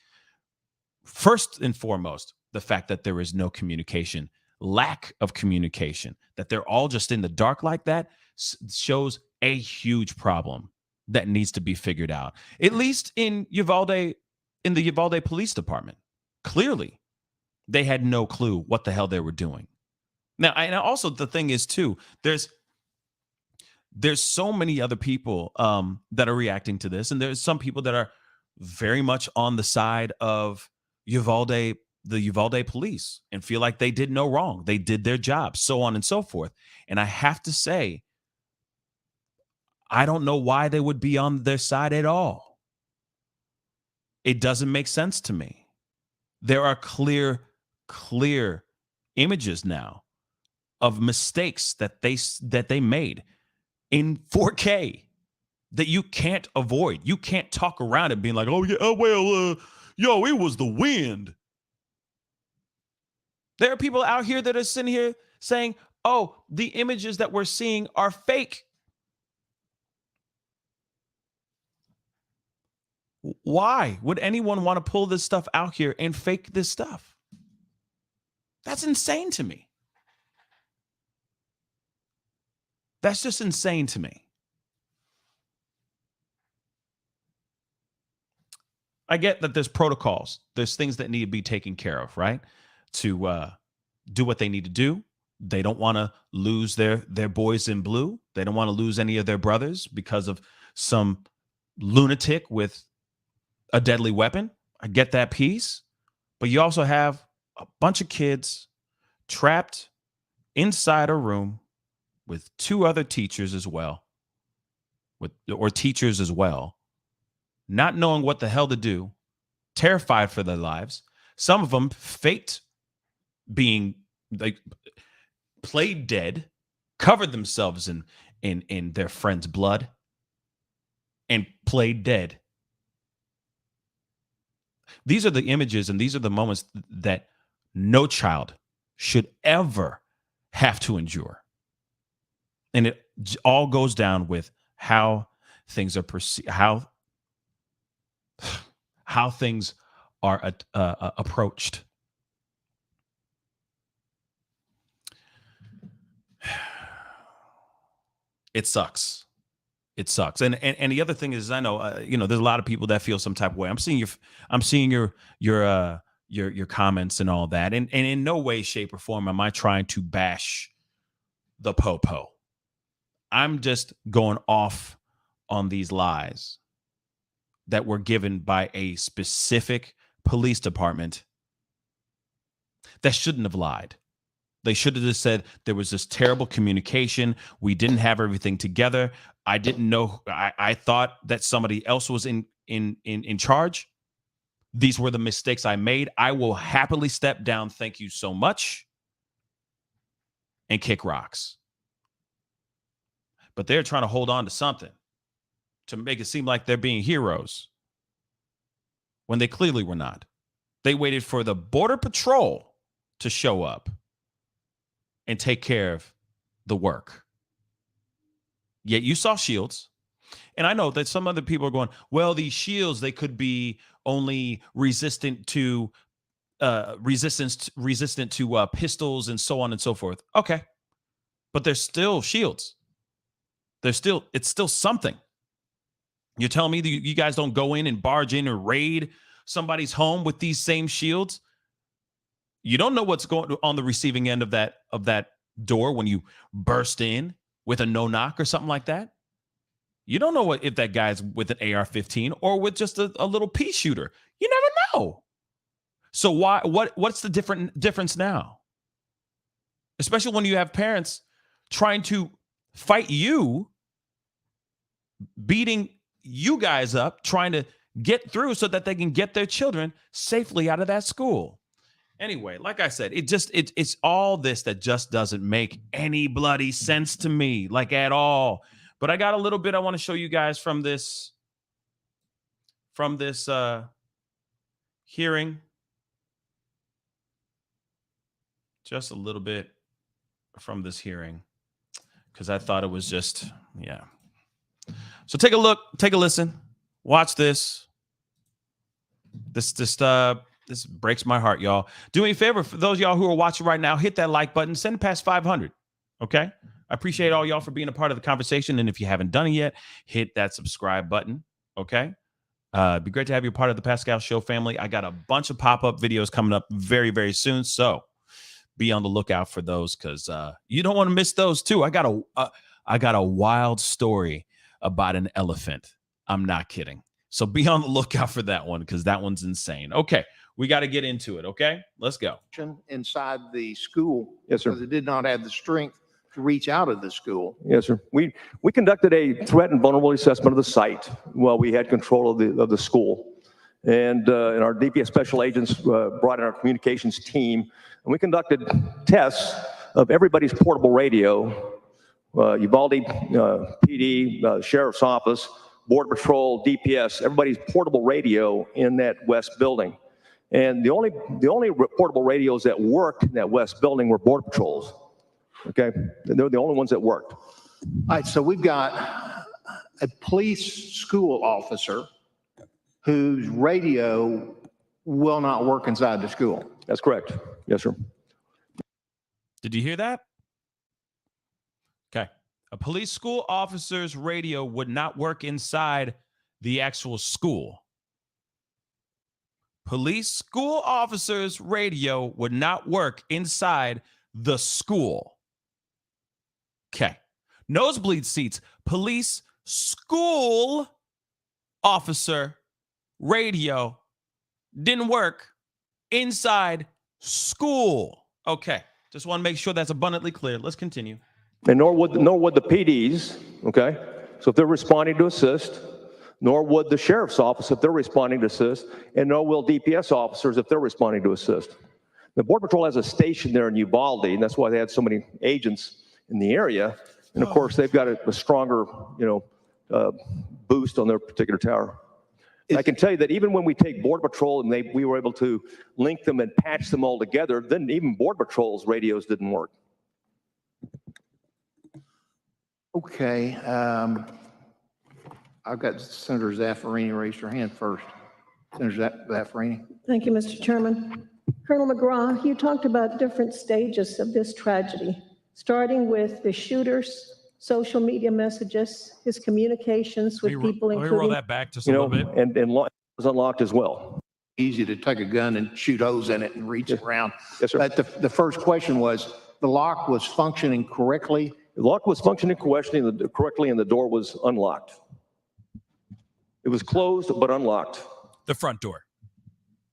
first and foremost, the fact that there is no communication, lack of communication, that they're all just in the dark like that shows a huge problem that needs to be figured out, at least in the Uvalde Police Department. Clearly, they had no clue what the hell they were doing. Now, and also the thing is too, there's so many other people that are reacting to this, and there's some people that are very much on the side of the Uvalde police and feel like they did no wrong. They did their job, so on and so forth. And I have to say, I don't know why they would be on their side at all. It doesn't make sense to me. There are clear images now of mistakes that they made in 4K that you can't avoid. You can't talk around it being like, oh, yeah, it was the wind. There are people out here that are sitting here saying, oh, the images that we're seeing are fake. Why would anyone want to pull this stuff out here and fake this stuff? That's insane to me. That's just insane to me. I get that there's protocols. There's things that need to be taken care of, right? To do what they need to do. They don't want to lose their boys in blue. They don't want to lose any of their brothers because of some lunatic with a deadly weapon. I get that piece. But you also have a bunch of kids trapped inside a room with two other teachers as well, or teachers as well, not knowing what the hell to do, terrified for their lives. Some of them faked being, like, played dead, covered themselves in their friend's blood, and played dead. These are the images and these are the moments that no child should ever have to endure. And it all goes down with how things are perceived, how things are approached. It sucks. It sucks. And the other thing is, I know, there's a lot of people that feel some type of way. I'm seeing your comments and all that. And in no way, shape, or form am I trying to bash the popo. I'm just going off on these lies that were given by a specific police department that shouldn't have lied. They should have just said there was this terrible communication. We didn't have everything together. I didn't know. I thought that somebody else was in charge. These were the mistakes I made. I will happily step down. Thank you so much. And kick rocks. But they're trying to hold on to something to make it seem like they're being heroes when they clearly were not. They waited for the Border Patrol to show up and take care of the work. Yet you saw shields. And I know that some other people are going, well, these shields, they could be only resistant to pistols and so on and so forth. Okay. But they're still shields. It's still something. You're telling me that you guys don't go in and barge in or raid somebody's home with these same shields? You don't know what's going on the receiving end of that door when you burst in with a no-knock or something like that. You don't know if that guy's with an AR-15 or with just a little pea shooter. You never know. So what's the difference now? Especially when you have parents trying to fight you, beating you guys up, trying to get through so that they can get their children safely out of that school. Anyway, like I said, it's all this that just doesn't make any bloody sense to me, like at all. But I got a little bit I want to show you guys from this hearing. Just a little bit from this hearing, because I thought it was just, yeah. So take a look, take a listen, watch this. This breaks my heart, y'all. Do me a favor, for those of y'all who are watching right now, hit that like button, send it past 500, okay? I appreciate all y'all for being a part of the conversation, and if you haven't done it yet, hit that subscribe button, okay? It'd be great to have you part of the Pascal Show family. I got a bunch of pop-up videos coming up very, very soon, so be on the lookout for those, because you don't want to miss those too. I got a wild story about an elephant. I'm not kidding. So be on the lookout for that one, because that one's insane. Okay, we got to get into it, okay? Let's go. Inside the school. Yes, sir. Because it did not have the strength to reach out of the school. Yes, sir. We conducted a threat and vulnerability assessment of the site while we had control of the school. And our DPS special agents brought in our communications team, and we conducted tests of everybody's portable radio, Uvalde PD, Sheriff's Office, Border Patrol, DPS, everybody's portable radio in that West building. And the only portable radios that worked in that West building were Border Patrols. Okay, they were the only ones that worked. All right, so we've got a police school officer whose radio will not work inside the school. That's correct. Yes, sir. Did you hear that? Okay. A police school officer's radio would not work inside the actual school. Police school officer's radio would not work inside the school. Okay. Nosebleed seats. Police school officer radio didn't work inside school. Okay. Just want to make sure that's abundantly clear. Let's continue. And nor would the PDs, okay? So if they're responding to assist, nor would the sheriff's office if they're responding to assist, and nor will DPS officers if they're responding to assist. The Border Patrol has a station there in Uvalde, and that's why they had so many agents in the area. And of course, they've got a stronger, boost on their particular tower. I can tell you that even when we take Border Patrol and we were able to link them and patch them all together, then even Border Patrol's radios didn't work. Okay. I've got Senator Zaffarini raised her hand first. Senator Zaffarini. Thank you, Mr. Chairman. Colonel McGraw, you talked about different stages of this tragedy, starting with the shooter's social media messages, his communications with people, Let me roll including... that back just a little bit. And it was unlocked as well. Easy to take a gun and shoot holes in it and reach around. Yes, sir. But the first question was, the lock was functioning correctly? The lock was functioning correctly and the door was unlocked. It was closed but unlocked. The front door.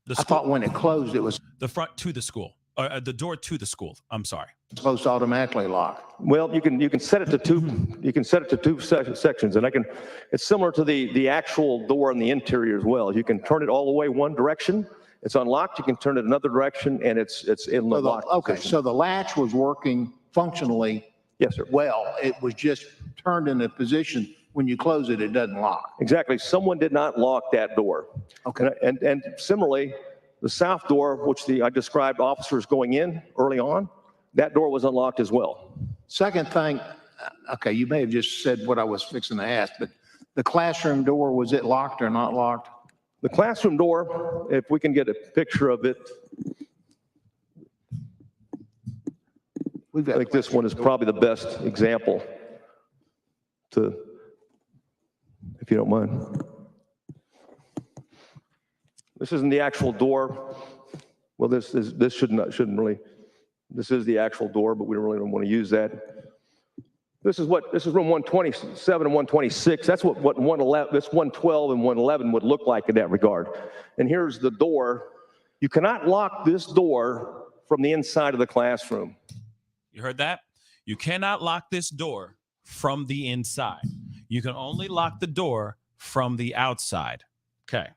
I thought when it closed, it was the front to the school, the door to the school. I'm sorry. supposed to automatically lock. Well, you can set it to two. You can set it to two sections, and it's similar to the actual door on the interior as well. You can turn it all the way one direction. It's unlocked. You can turn it another direction, and it's in the lock. Okay, position. so the latch was working functionally. Yes, sir. Well, it was just turned in a position when you close it, it doesn't lock. Exactly. Someone did not lock that door. Okay. And similarly, the south door, which I described officers going in early on, that door was unlocked as well. Second thing, okay, you may have just said what I was fixing to ask, but the classroom door, was it locked or not locked? The classroom door, if we can get a picture of it, I think this one is probably the best example if you don't mind. This isn't the actual door. Well, this shouldn't really. This is the actual door, but we don't really want to use that. This is room 127 and 126. That's what 111, this 112 and 111 would look like in that regard. And here's the door. You cannot lock this door from the inside of the classroom. You heard that? You cannot lock this door from the inside. You can only lock the door from the outside. Okay.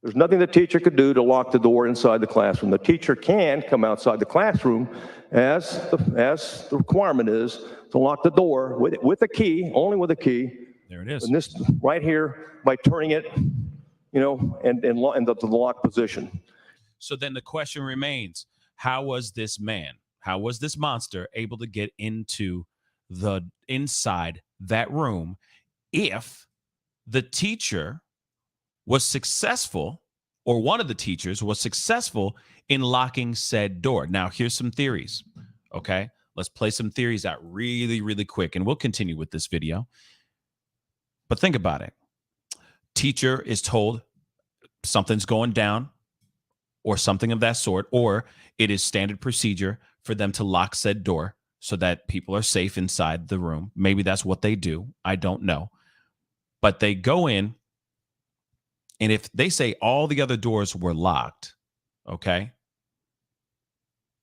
There's nothing the teacher could do to lock the door inside the classroom. The teacher can come outside the classroom as the requirement is to lock the door with a key, only with a key. There it is. And this right here by turning it, and the lock position. So then the question remains, how was this monster able to get into the inside that room if the teacher was successful, or one of the teachers was successful in locking said door? Now, here's some theories, okay? Let's play some theories out really, really quick, and we'll continue with this video. But think about it. Teacher is told something's going down or something of that sort, or it is standard procedure for them to lock said door so that people are safe inside the room. Maybe that's what they do. I don't know. But they go in, and if they say all the other doors were locked, okay,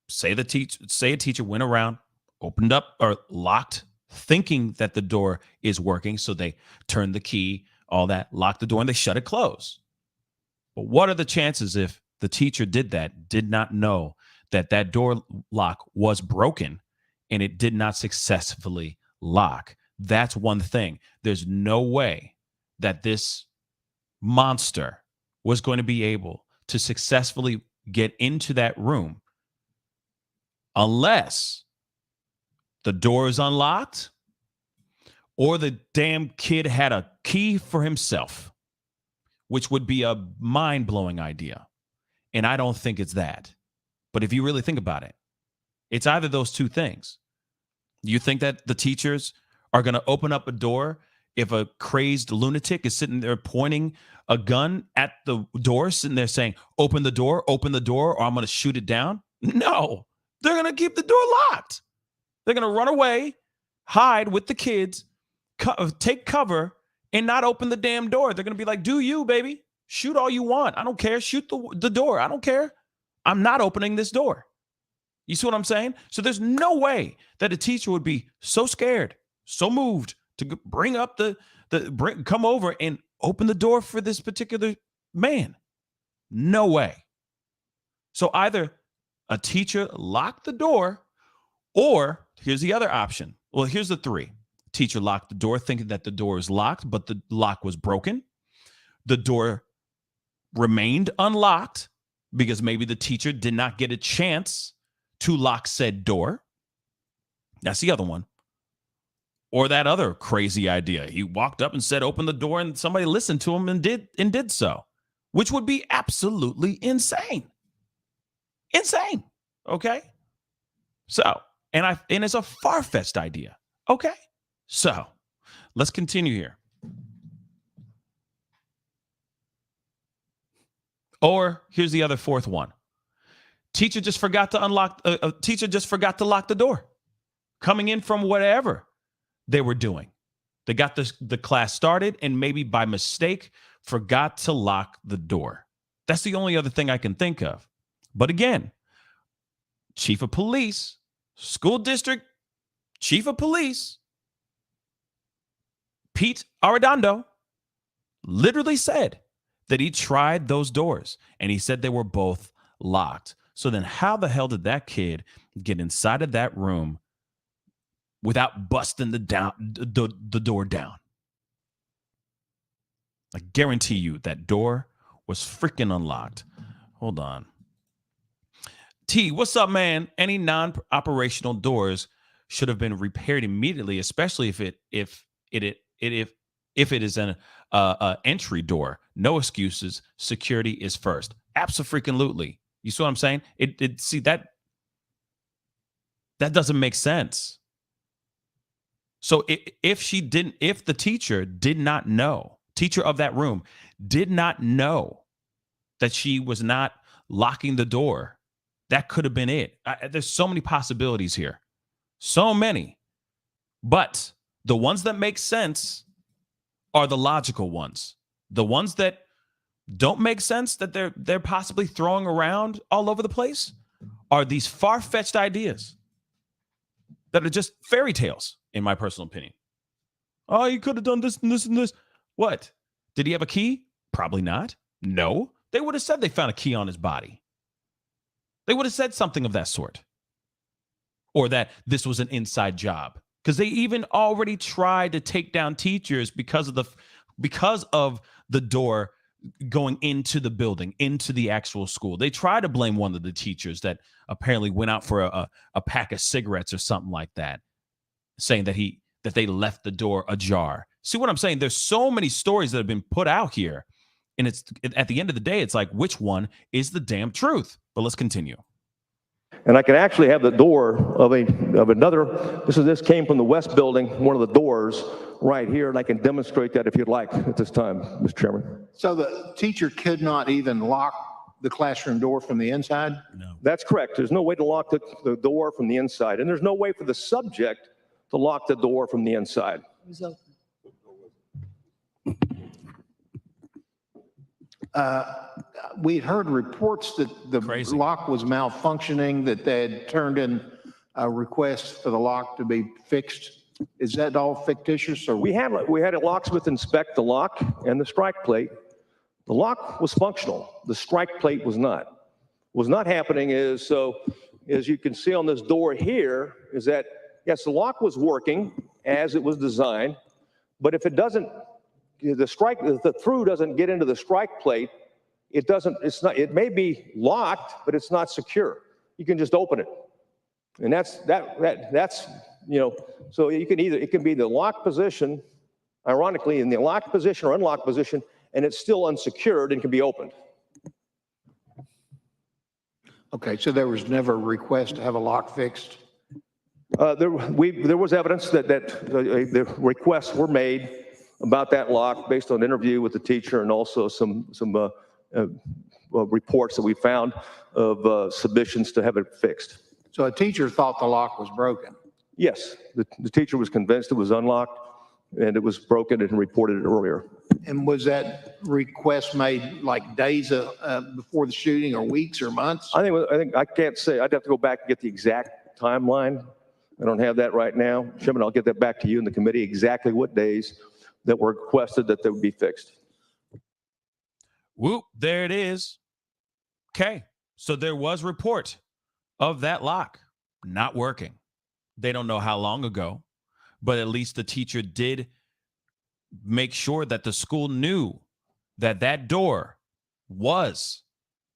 say a teacher went around, opened up or locked, thinking that the door is working, so they turn the key, all that, lock the door, and they shut it closed. But what are the chances if the teacher did not know that that door lock was broken and it did not successfully lock? That's one thing. There's no way that this monster was going to be able to successfully get into that room unless the door is unlocked or the damn kid had a key for himself, which would be a mind-blowing idea. And I don't think it's that. But if you really think about it, it's either those two things. You think that the teachers are going to open up a door if a crazed lunatic is sitting there pointing a gun at the door, sitting there saying, open the door, or I'm going to shoot it down? No, they're going to keep the door locked. They're going to run away, hide with the kids, take cover, and not open the damn door. They're going to be like, do you, baby? Shoot all you want. I don't care. Shoot the door. I don't care. I'm not opening this door. You see what I'm saying? So there's no way that a teacher would be so scared, so moved to bring up come over and open the door for this particular man. No way. So either a teacher locked the door, or here's the other option. Well, here's the three. Teacher locked the door thinking that the door is locked, but the lock was broken. The door remained unlocked because maybe the teacher did not get a chance to lock said door. That's the other one. Or that other crazy idea. He walked up and said, open the door, and somebody listened to him and did so, which would be absolutely insane. Insane. Okay. So, and it's a far-fetched idea. Okay. So let's continue here. Or here's the other fourth one. Teacher just forgot to lock the door coming in from whatever they were doing. They got the class started and maybe by mistake forgot to lock the door. That's the only other thing I can think of. But again, chief of police, school district chief of police, Pete Arredondo, literally said that he tried those doors and he said they were both locked. So then how the hell did that kid get inside of that room without busting the door down? I guarantee you that door was freaking unlocked. Hold on. T, what's up, man? Any non-operational doors should have been repaired immediately, especially if it is an entry door. No excuses. Security is first. Abso-freaking-lutely. You see what I'm saying? See that doesn't make sense. So if the teacher did not know, teacher of that room did not know that she was not locking the door, that could have been it. There's so many possibilities here. So many. But the ones that make sense are the logical ones. The ones that don't make sense, that they're possibly throwing around all over the place, are these far-fetched ideas that are just fairy tales, in my personal opinion. Oh, you could have done this and this and this. What? Did he have a key? Probably not. No. They would have said they found a key on his body. They would have said something of that sort. Or that this was an inside job. Because they even already tried to take down teachers because of the door going into the building, into the actual school. They tried to blame one of the teachers that apparently went out for a pack of cigarettes or something like that, saying that they left the door ajar. See what I'm saying? There's so many stories that have been put out here, and it's at the end of the day, it's like, which one is the damn truth? But let's continue. And I can actually have the door of another. This came from the west building, one of the doors right here, and I can demonstrate that if you'd like at this time, Mr. Chairman. So the teacher could not even lock the classroom door from the inside? No. That's correct. There's no way to lock the door from the inside, and there's no way for the subject to lock the door from the inside. We'd heard reports that the lock was malfunctioning, that they had turned in a request for the lock to be fixed. Is that all fictitious? Or we had a locksmith inspect the lock and the strike plate. The lock was functional. The strike plate was not. What's not happening is, so as you can see on this door here, is that yes, the lock was working as it was designed, but if it doesn't, if the through doesn't get into the strike plate, it may be locked, but it's not secure. You can just open it. And that's, so it can be the locked position, ironically, in the locked position or unlocked position, and it's still unsecured and can be opened. Okay, so there was never a request to have a lock fixed? There was evidence that the requests were made about that lock based on an interview with the teacher and also some reports that we found of submissions to have it fixed. So a teacher thought the lock was broken? Yes, the teacher was convinced it was unlocked and it was broken and reported it earlier. And was that request made like days before the shooting, or weeks, or months? I think I can't say. I'd have to go back and get the exact timeline. I don't have that right now. Chairman, I'll get that back to you in the committee, exactly what days that were requested that they would be fixed. Whoop, there it is. Okay, so there was report of that lock not working. They don't know how long ago, but at least the teacher did make sure that the school knew that that door was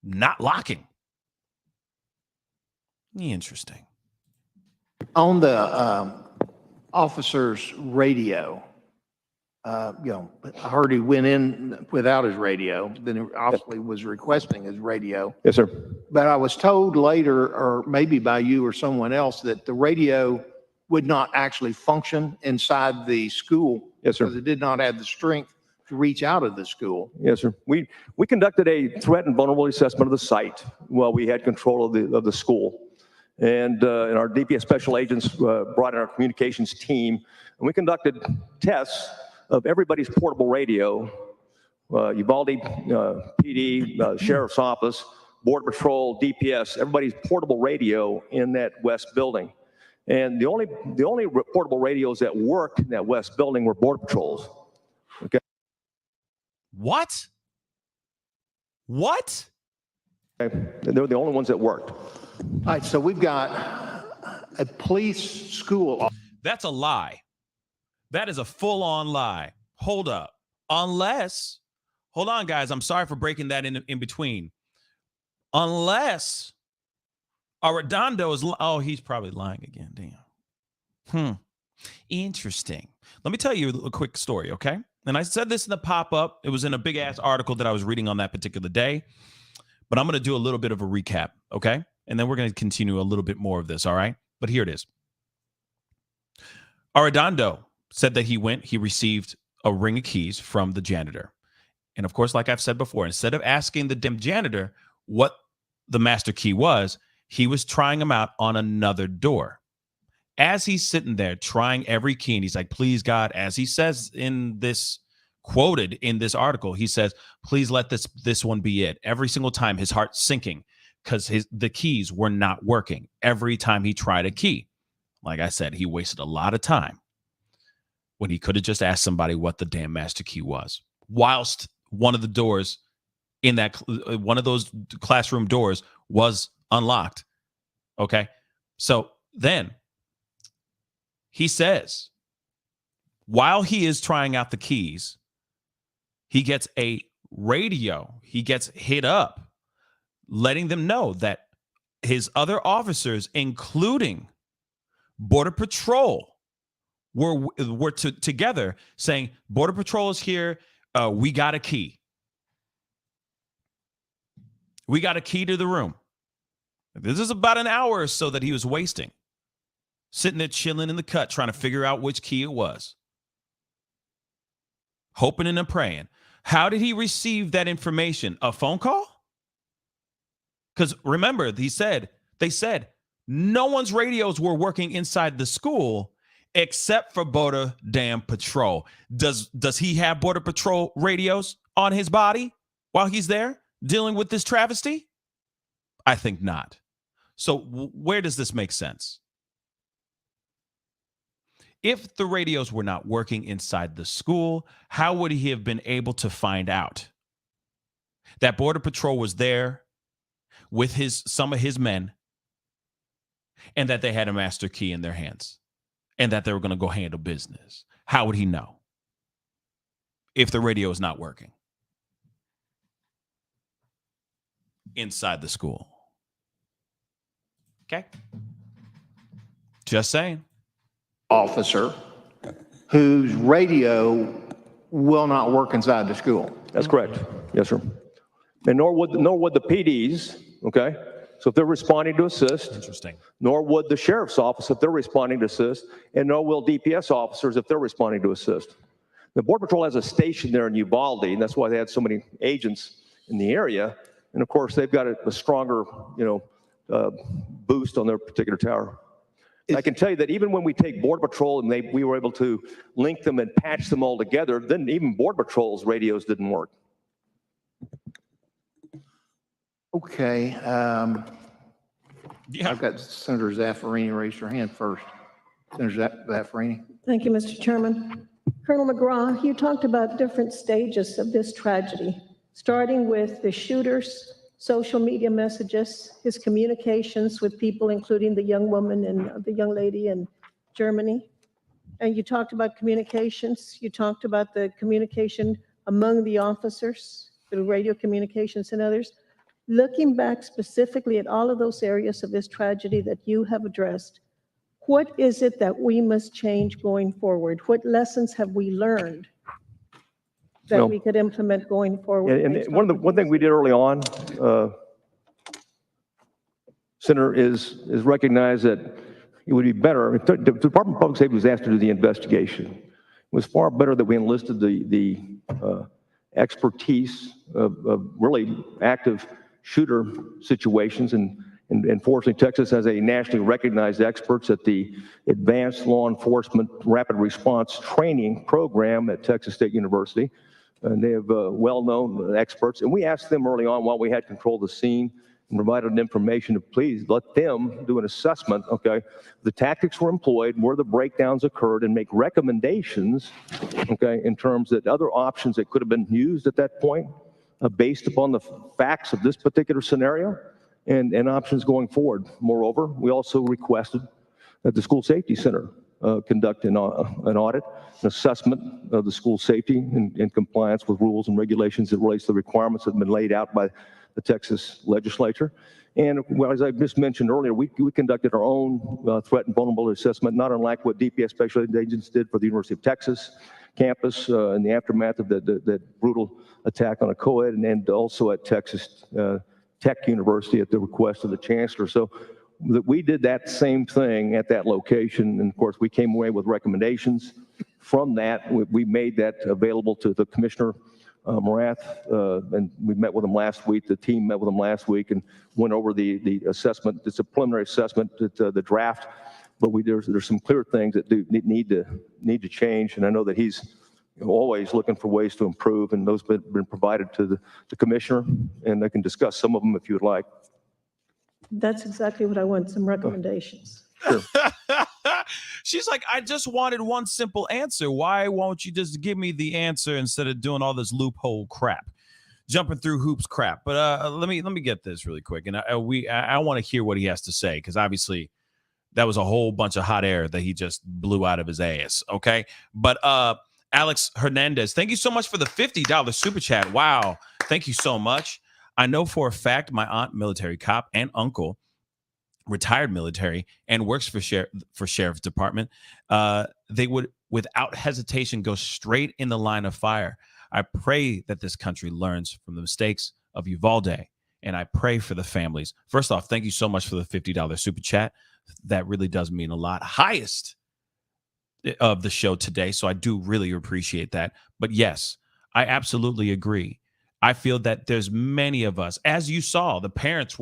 not locking. Interesting. On the officer's radio, I heard he went in without his radio, then he obviously was requesting his radio. Yes, sir. But I was told later, or maybe by you or someone else, that the radio would not actually function inside the school. Yes, sir. Because it did not have the strength to reach out of the school. Yes, sir. We conducted a threat and vulnerability assessment of the site while we had control of the school. And our DPS special agents brought in our communications team, and we conducted tests of everybody's portable radio, Uvalde PD, Sheriff's Office, Border Patrol, DPS, everybody's portable radio in that west building. And the only portable radios that worked in that west building were Border Patrols. Okay. What? Okay. They were the only ones that worked. All right, so we've got a police school. That's a lie. That is a full-on lie. Hold up. Unless, hold on, guys. I'm sorry for breaking that in between. Unless Arredondo is, oh, he's probably lying again. Damn. Interesting. Let me tell you a quick story, okay? And I said this in the pop-up. It was in a big-ass article that I was reading on that particular day. But I'm going to do a little bit of a recap, okay? And then we're going to continue a little bit more of this, all right? But here it is. Arredondo said that he received a ring of keys from the janitor. And of course, like I've said before, instead of asking the damn janitor what the master key was, he was trying them out on another door. As he's sitting there trying every key, and he's like, please, God, as he says in this, quoted in this article, he says, please let this one be it. Every single time his heart's sinking because the keys were not working. Every time he tried a key, like I said, he wasted a lot of time when he could have just asked somebody what the damn master key was, whilst one of the doors in that one of those classroom doors was unlocked. Okay. So then he says, while he is trying out the keys, he gets a radio. He gets hit up, letting them know that his other officers, including Border Patrol, were together saying, Border Patrol is here. We got a key. We got a key to the room. This is about an hour or so that he was wasting, sitting there chilling in the cut, trying to figure out which key it was, hoping and praying. How did he receive that information? A phone call? Because remember, they said no one's radios were working inside the school except for Border damn Patrol. Does he have Border Patrol radios on his body while he's there dealing with this travesty? I think not. So where does this make sense? If the radios were not working inside the school, how would he have been able to find out that Border Patrol was there with some of his men, and that they had a master key in their hands, and that they were going to go handle business? How would he know if the radio is not working inside the school? Okay. Just saying. Officer whose radio will not work inside the school. That's correct. Yes, sir. And nor would the PDs, okay? So if they're responding to assist, interesting. Nor would the sheriff's office if they're responding to assist, and nor will DPS officers if they're responding to assist. The Border Patrol has a station there in Uvalde, and that's why they had so many agents in the area. And of course, they've got a stronger, boost on their particular tower. I can tell you that even when we take Border Patrol and we were able to link them and patch them all together, then even Border Patrol's radios didn't work. Okay. Yeah. I've got Senator Zaffarini raise her hand first. Senator Zaffarini. Thank you, Mr. Chairman. Colonel McGraw, you talked about different stages of this tragedy, starting with the shooter's social media messages, his communications with people, including the young woman and the young lady in Germany. And you talked about communications. You talked about the communication among the officers through radio communications and others. Looking back specifically at all of those areas of this tragedy that you have addressed, what is it that we must change going forward? What lessons have we learned that we could implement going forward? And one thing we did early on, Senator, is recognize that it would be better. The Department of Public Safety was asked to do the investigation. It was far better that we enlisted the expertise of really active shooter situations. And fortunately, Texas has a nationally recognized experts at the Advanced Law Enforcement Rapid Response Training Program at Texas State University. And they have well-known experts. And we asked them early on while we had control of the scene and provided them information to please let them do an assessment, okay? The tactics were employed, where the breakdowns occurred, and make recommendations, okay, in terms of other options that could have been used at that point based upon the facts of this particular scenario and options going forward. Moreover, we also requested that the School Safety Center conduct an audit, an assessment of the school safety in compliance with rules and regulations that relates to the requirements that have been laid out by the Texas legislature. And well, as I just mentioned earlier, we conducted our own threat and vulnerability assessment, not unlike what DPS special agents did for the University of Texas campus in the aftermath of that brutal attack on a co-ed, and also at Texas Tech University at the request of the chancellor. So we did that same thing at that location, and of course we came away with recommendations. From that, we made that available to the Commissioner Morath, and we met with him last week. The team met with him last week and went over the assessment. It's a preliminary assessment, the draft, but there's some clear things that do need to change, and I know that he's always looking for ways to improve, and those have been provided to the commissioner, and I can discuss some of them if you would like. That's exactly what I want, some recommendations. Sure. She's like, I just wanted one simple answer. Why won't you just give me the answer instead of doing all this loophole crap, jumping through hoops crap? But let me get this really quick, and I want to hear what he has to say, because obviously that was a whole bunch of hot air that he just blew out of his ass. Okay, but Alex Hernandez, thank you so much for the $50 super chat. Wow, thank you so much. I know for a fact my aunt, military cop, and uncle, retired military, and works for sheriff's department, they would without hesitation go straight in the line of fire. I pray that this country learns from the mistakes of Uvalde, and I pray for the families. First off, thank you so much for the $50 super chat. That really does mean a lot. Highest of the show today, so I do really appreciate that. But yes, I absolutely agree. I feel that there's many of us, as you saw, the parents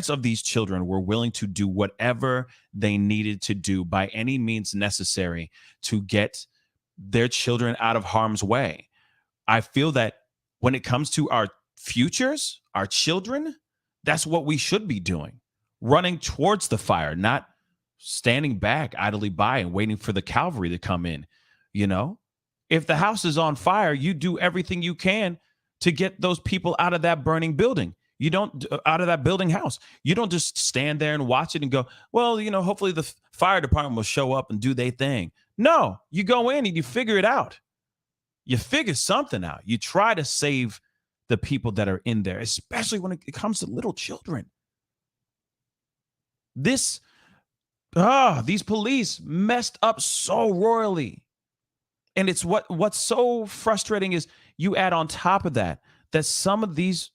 of these children were willing to do whatever they needed to do by any means necessary to get their children out of harm's way. I feel that when it comes to our futures, our children, that's what we should be doing. Running towards the fire, not standing back idly by and waiting for the cavalry to come in. You know, if the house is on fire, you do everything you can to get those people out of that burning building. You don't, out of that building house. You don't just stand there and watch it and go, well, you know, hopefully the fire department will show up and do their thing. No, you go in and you figure it out. You figure something out. You try to save the people that are in there, especially when it comes to little children. These police messed up so royally. And it's what's so frustrating is you add on top of that some of these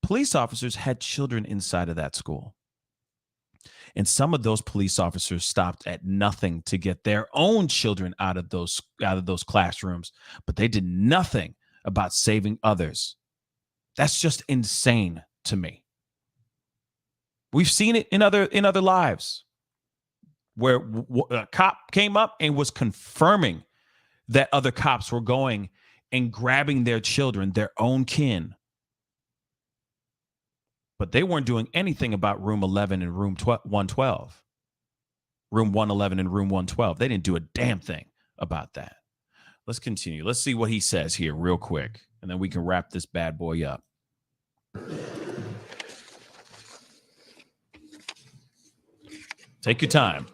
police officers had children inside of that school. And some of those police officers stopped at nothing to get their own children out of those classrooms, but they did nothing about saving others. That's just insane to me. We've seen it in other lives. where a cop came up and was confirming that other cops were going and grabbing their children, their own kin. But they weren't doing anything about room 11 and room 112. Room 111 and room 112. They didn't do a damn thing about that. Let's continue. Let's see what he says here real quick, and then we can wrap this bad boy up. Take your time.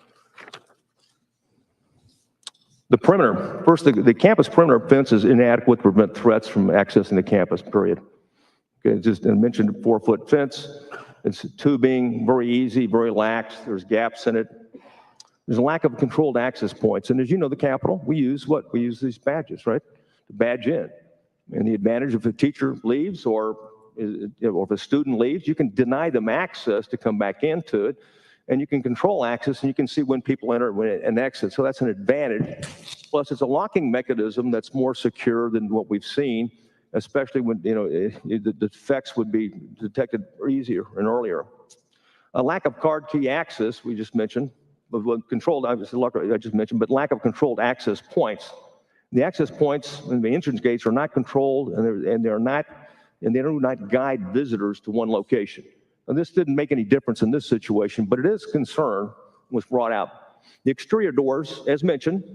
The perimeter, first, the campus perimeter fence is inadequate to prevent threats from accessing the campus, period. Okay, just I mentioned a 4-foot fence. It's tubing, very easy, very lax. There's gaps in it. There's a lack of controlled access points. And as you know, the Capitol, we use what? We use these badges, right? To badge in. And the advantage if a teacher leaves or if a student leaves, you can deny them access to come back into it. And you can control access, and you can see when people enter and exit. So that's an advantage. Plus, it's a locking mechanism that's more secure than what we've seen, especially when the defects would be detected easier and earlier. A lack of card key access, we just mentioned, controlled, I just mentioned, but lack of controlled access points. The access points and the entrance gates are not controlled, and they do not guide visitors to one location. And this didn't make any difference in this situation, but it is concern was brought out. The exterior doors, as mentioned,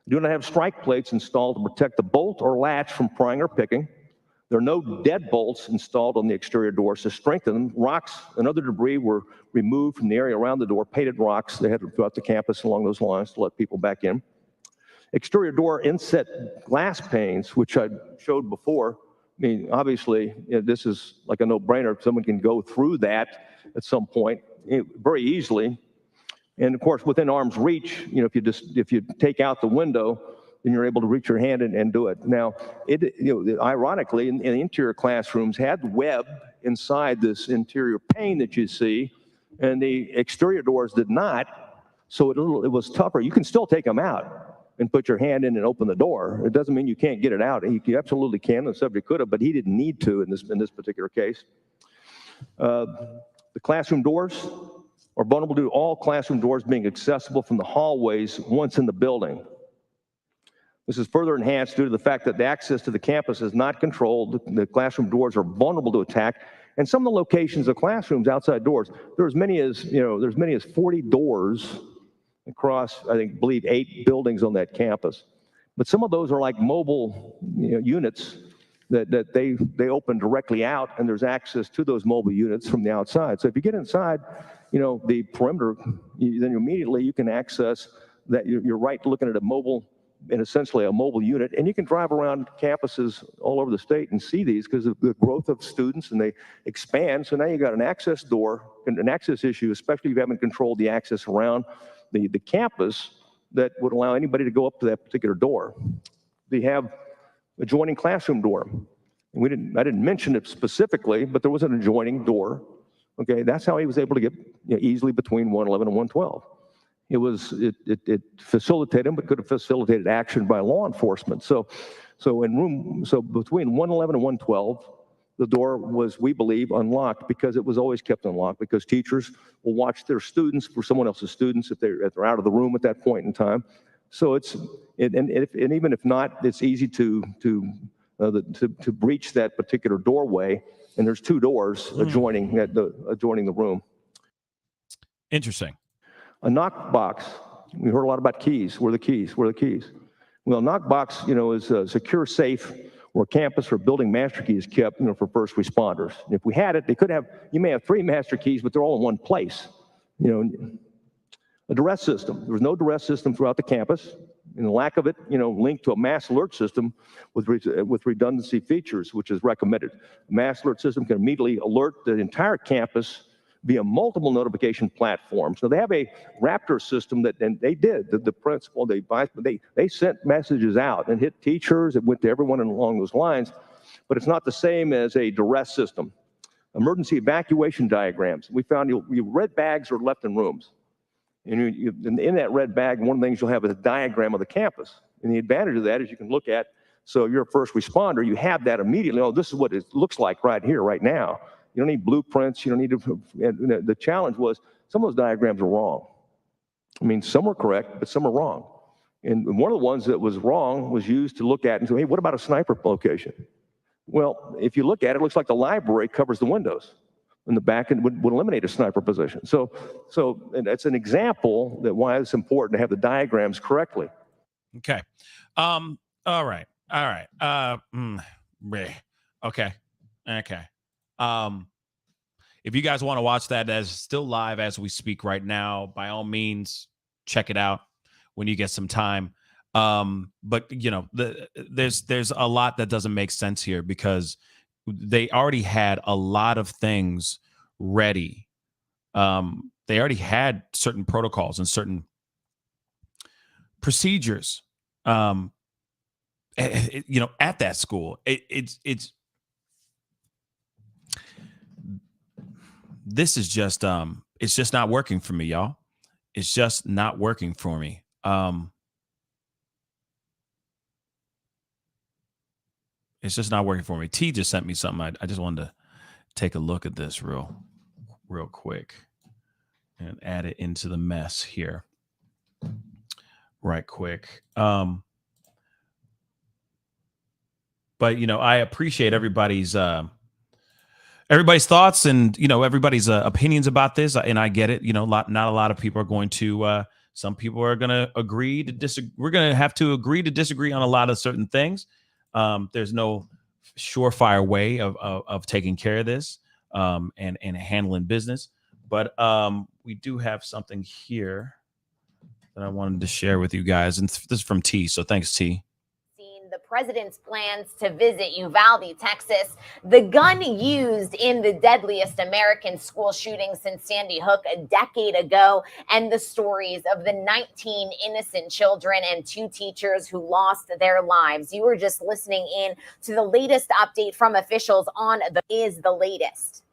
do not have strike plates installed to protect the bolt or latch from prying or picking. There are no dead bolts installed on the exterior doors to strengthen them. Rocks and other debris were removed from the area around the door, painted rocks they had throughout the campus along those lines to let people back in. Exterior door inset glass panes, which I showed before. I mean, obviously, this is like a no-brainer. Someone can go through that at some point very easily. And of course, within arm's reach, if you take out the window, then you're able to reach your hand and do it. Now, ironically, in the interior classrooms had web inside this interior pane that you see, and the exterior doors did not. So it was tougher. You can still take them out and put your hand in and open the door. It doesn't mean you can't get it out. You absolutely can. The subject could have, but he didn't need to in this particular case. The classroom doors are vulnerable to all classroom doors being accessible from the hallways once in the building. This is further enhanced due to the fact that the access to the campus is not controlled. The classroom doors are vulnerable to attack. And some of the locations of classrooms outside doors, there's as many as 40 doors across, I believe 8 buildings on that campus. But some of those are like mobile units that they open directly out, and there's access to those mobile units from the outside. So if you get inside, the perimeter, then immediately you can access that. You're right looking at a mobile, and essentially a mobile unit, and you can drive around campuses all over the state and see these because of the growth of students, and they expand. So now you got an access door, an access issue, especially if you haven't controlled the access around the campus that would allow anybody to go up to that particular door. They have adjoining classroom door. And I didn't mention it specifically, but there was an adjoining door. Okay, that's how he was able to get easily between 111 and 112. It facilitated him, but could have facilitated action by law enforcement. So between 111 and 112, the door was, we believe, unlocked because it was always kept unlocked because teachers will watch their students for someone else's students if they're out of the room at that point in time. So even if not, it's easy to breach that particular doorway. And there's 2 doors adjoining the room. Interesting. A knock box. We heard a lot about keys. Where are the keys? Where are the keys? Well, a knock box, is a secure safe where campus or building master key is kept, for first responders. And if we had it, you may have 3 master keys, but they're all in one place. A duress system. There was no duress system throughout the campus, and the lack of it, linked to a mass alert system with redundancy features, which is recommended. A mass alert system can immediately alert the entire campus via multiple notification platforms. So they have a Raptor system and they did, the principal, they sent messages out and hit teachers, it went to everyone along those lines, but it's not the same as a duress system. Emergency evacuation diagrams. We found red bags are left in rooms. And in that red bag, one of the things you'll have is a diagram of the campus. And the advantage of that is you can look at, so you're a first responder, you have that immediately. Oh, this is what it looks like right here, right now. You don't need blueprints. You don't need to. And the challenge was some of those diagrams are wrong. I mean, some were correct, but some were wrong. And one of the ones that was wrong was used to look at and say, hey, what about a sniper location? Well, if you look at it, it looks like the library covers the windows, and the back end would eliminate a sniper position. So and that's an example that why it's important to have the diagrams correctly. Okay. All right. Okay. If you guys want to watch that, that's still live as we speak right now. By all means, check it out when you get some time. But you know, there's a lot that doesn't make sense here because they already had a lot of things ready. They already had certain protocols and certain procedures. You know, at that school, this is just it's just not working for me, y'all. It's just not working for me. It's just not working for me. T just sent me something. I just wanted to take a look at this real quick and add it into the mess here right quick. But you know, I appreciate everybody's thoughts and, you know, everybody's opinions about this. And I get it. You know, not a lot of people are going to, some people are going to agree to disagree. We're going to have to agree to disagree on a lot of certain things. There's no surefire way of taking care of this and handling business. But we do have something here that I wanted to share with you guys. And this is from T. So thanks, T. The president's plans to visit Uvalde, Texas, the gun used in the deadliest American school shooting since Sandy Hook a decade ago, and the stories of the 19 innocent children and 2 teachers who lost their lives. You were just listening in to the latest update from officials on the latest.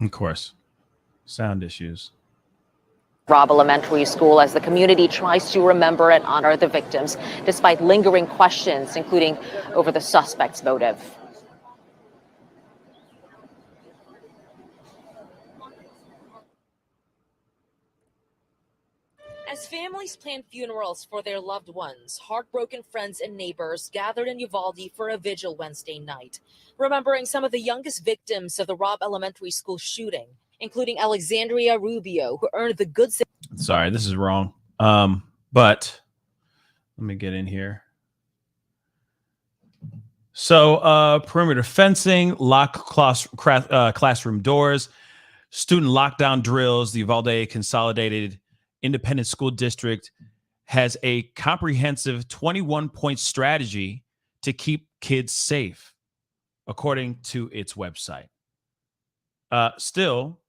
Of course, sound issues. Robb Elementary School as the community tries to remember and honor the victims, despite lingering questions, including over the suspect's motive. As families plan funerals for their loved ones, heartbroken friends and neighbors gathered in Uvalde for a vigil Wednesday night, remembering some of the youngest victims of the Robb Elementary School shooting, including Alexandria Rubio, who earned the Good. Sorry, this is wrong. But let me get in here. So perimeter fencing, classroom doors, student lockdown drills. The Uvalde Consolidated Independent School District has a comprehensive 21-point strategy to keep kids safe, according to its website. Still,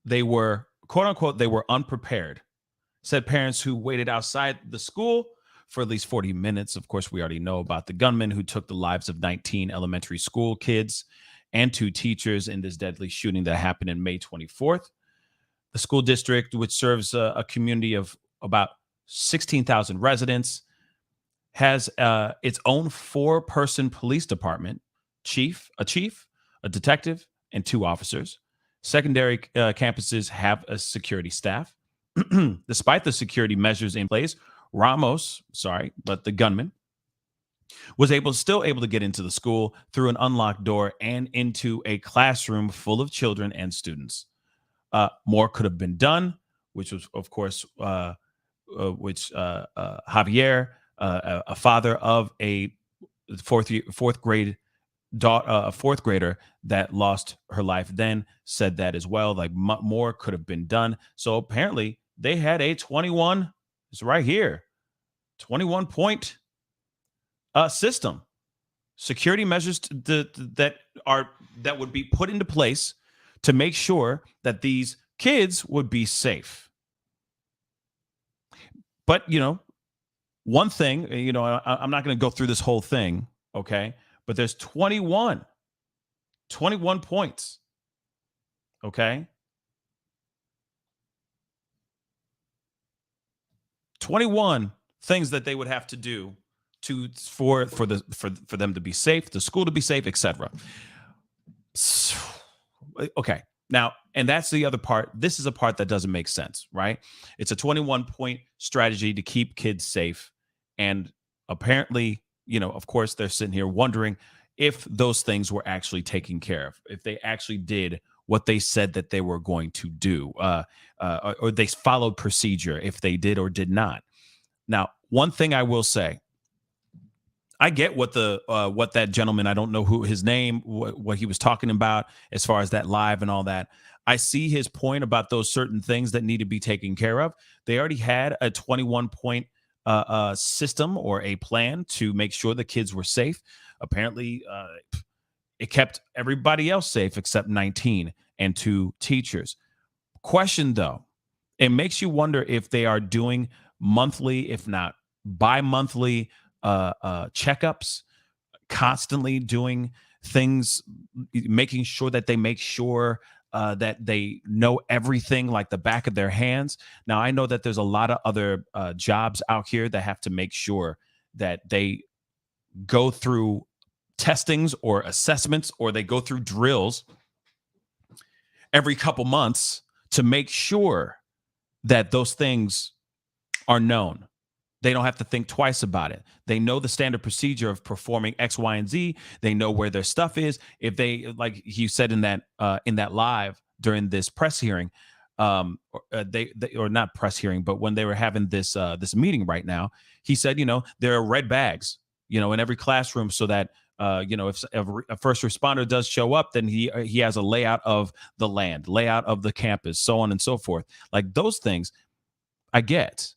they were, quote unquote, they were unprepared, said parents who waited outside the school for at least 40 minutes. Of course, we already know about the gunman who took the lives of 19 elementary school kids and 2 teachers in this deadly shooting that happened in May 24th. The school district, which serves a community of about 16,000 residents, has its own 4-person police department, a chief, a detective, and 2 officers. Secondary campuses have a security staff. Despite the security measures in place, the gunman was still able to get into the school through an unlocked door and into a classroom full of children and students. More could have been done, which was, of course, Javier, a father of a fourth grader that lost her life then, said that as well. Like more could have been done. So apparently they had a 21. It's right here, 21-point system, security measures that would be put into place to make sure that these kids would be safe. But you know, one thing, you know, I'm not going to go through this whole thing, okay? But there's 21 points. Okay. 21 things that they would have to do for them to be safe, the school to be safe, etc. Okay. Now, and that's the other part. This is a part that doesn't make sense, right? It's a 21-point strategy to keep kids safe. And apparently, of course, they're sitting here wondering if those things were actually taken care of, if they actually did what they said that they were going to do, or they followed procedure, if they did or did not. Now, one thing I will say, I get what that gentleman, I don't know who his name, what he was talking about as far as that live and all that. I see his point about those certain things that need to be taken care of. They already had a 21-point system or a plan to make sure the kids were safe. Apparently, it kept everybody else safe except 19 and 2 teachers. Question, though, it makes you wonder if they are doing monthly, if not bi-monthly, checkups, constantly doing things, making sure that they make sure that they know everything like the back of their hands. Now, I know that there's a lot of other jobs out here that have to make sure that they go through testings or assessments, or they go through drills every couple months to make sure that those things are known. They don't have to think twice about it. They know the standard procedure of performing X, Y, and Z. They know where their stuff is. If they, like he said in that live during this press hearing, or not press hearing, but when they were having this meeting right now, he said, there are red bags, in every classroom, so that if a first responder does show up, then he has a layout of the land, layout of the campus, so on and so forth. Like those things, I get.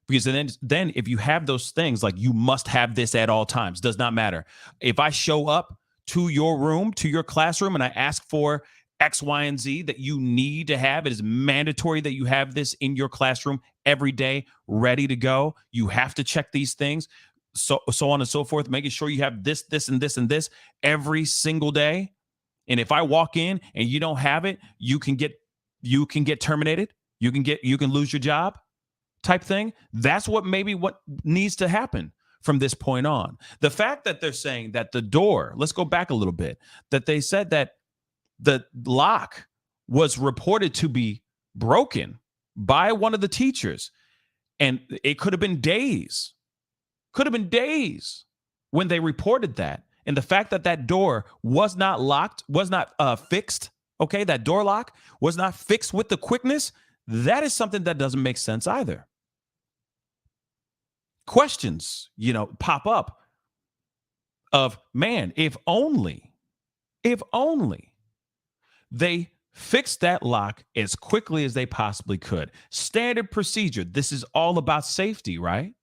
Because then if you have those things, like you must have this at all times, does not matter. If I show up to your room, to your classroom, and I ask for X, Y, and Z that you need to have, it is mandatory that you have this in your classroom every day, ready to go. You have to check these things, so on and so forth, making sure you have this, and this, and this every single day. And if I walk in and you don't have it, you can get terminated. You can lose your job. Type thing. That's what needs to happen from this point on. The fact that they're saying that the door, let's go back a little bit, that they said that the lock was reported to be broken by one of the teachers, and it could have been days when they reported that. And the fact that that door was not locked, was not fixed, okay, that door lock was not fixed with the quickness, that is something that doesn't make sense either. Questions, pop up of, man, if only they fixed that lock as quickly as they possibly could. Standard procedure. This is all about safety, right?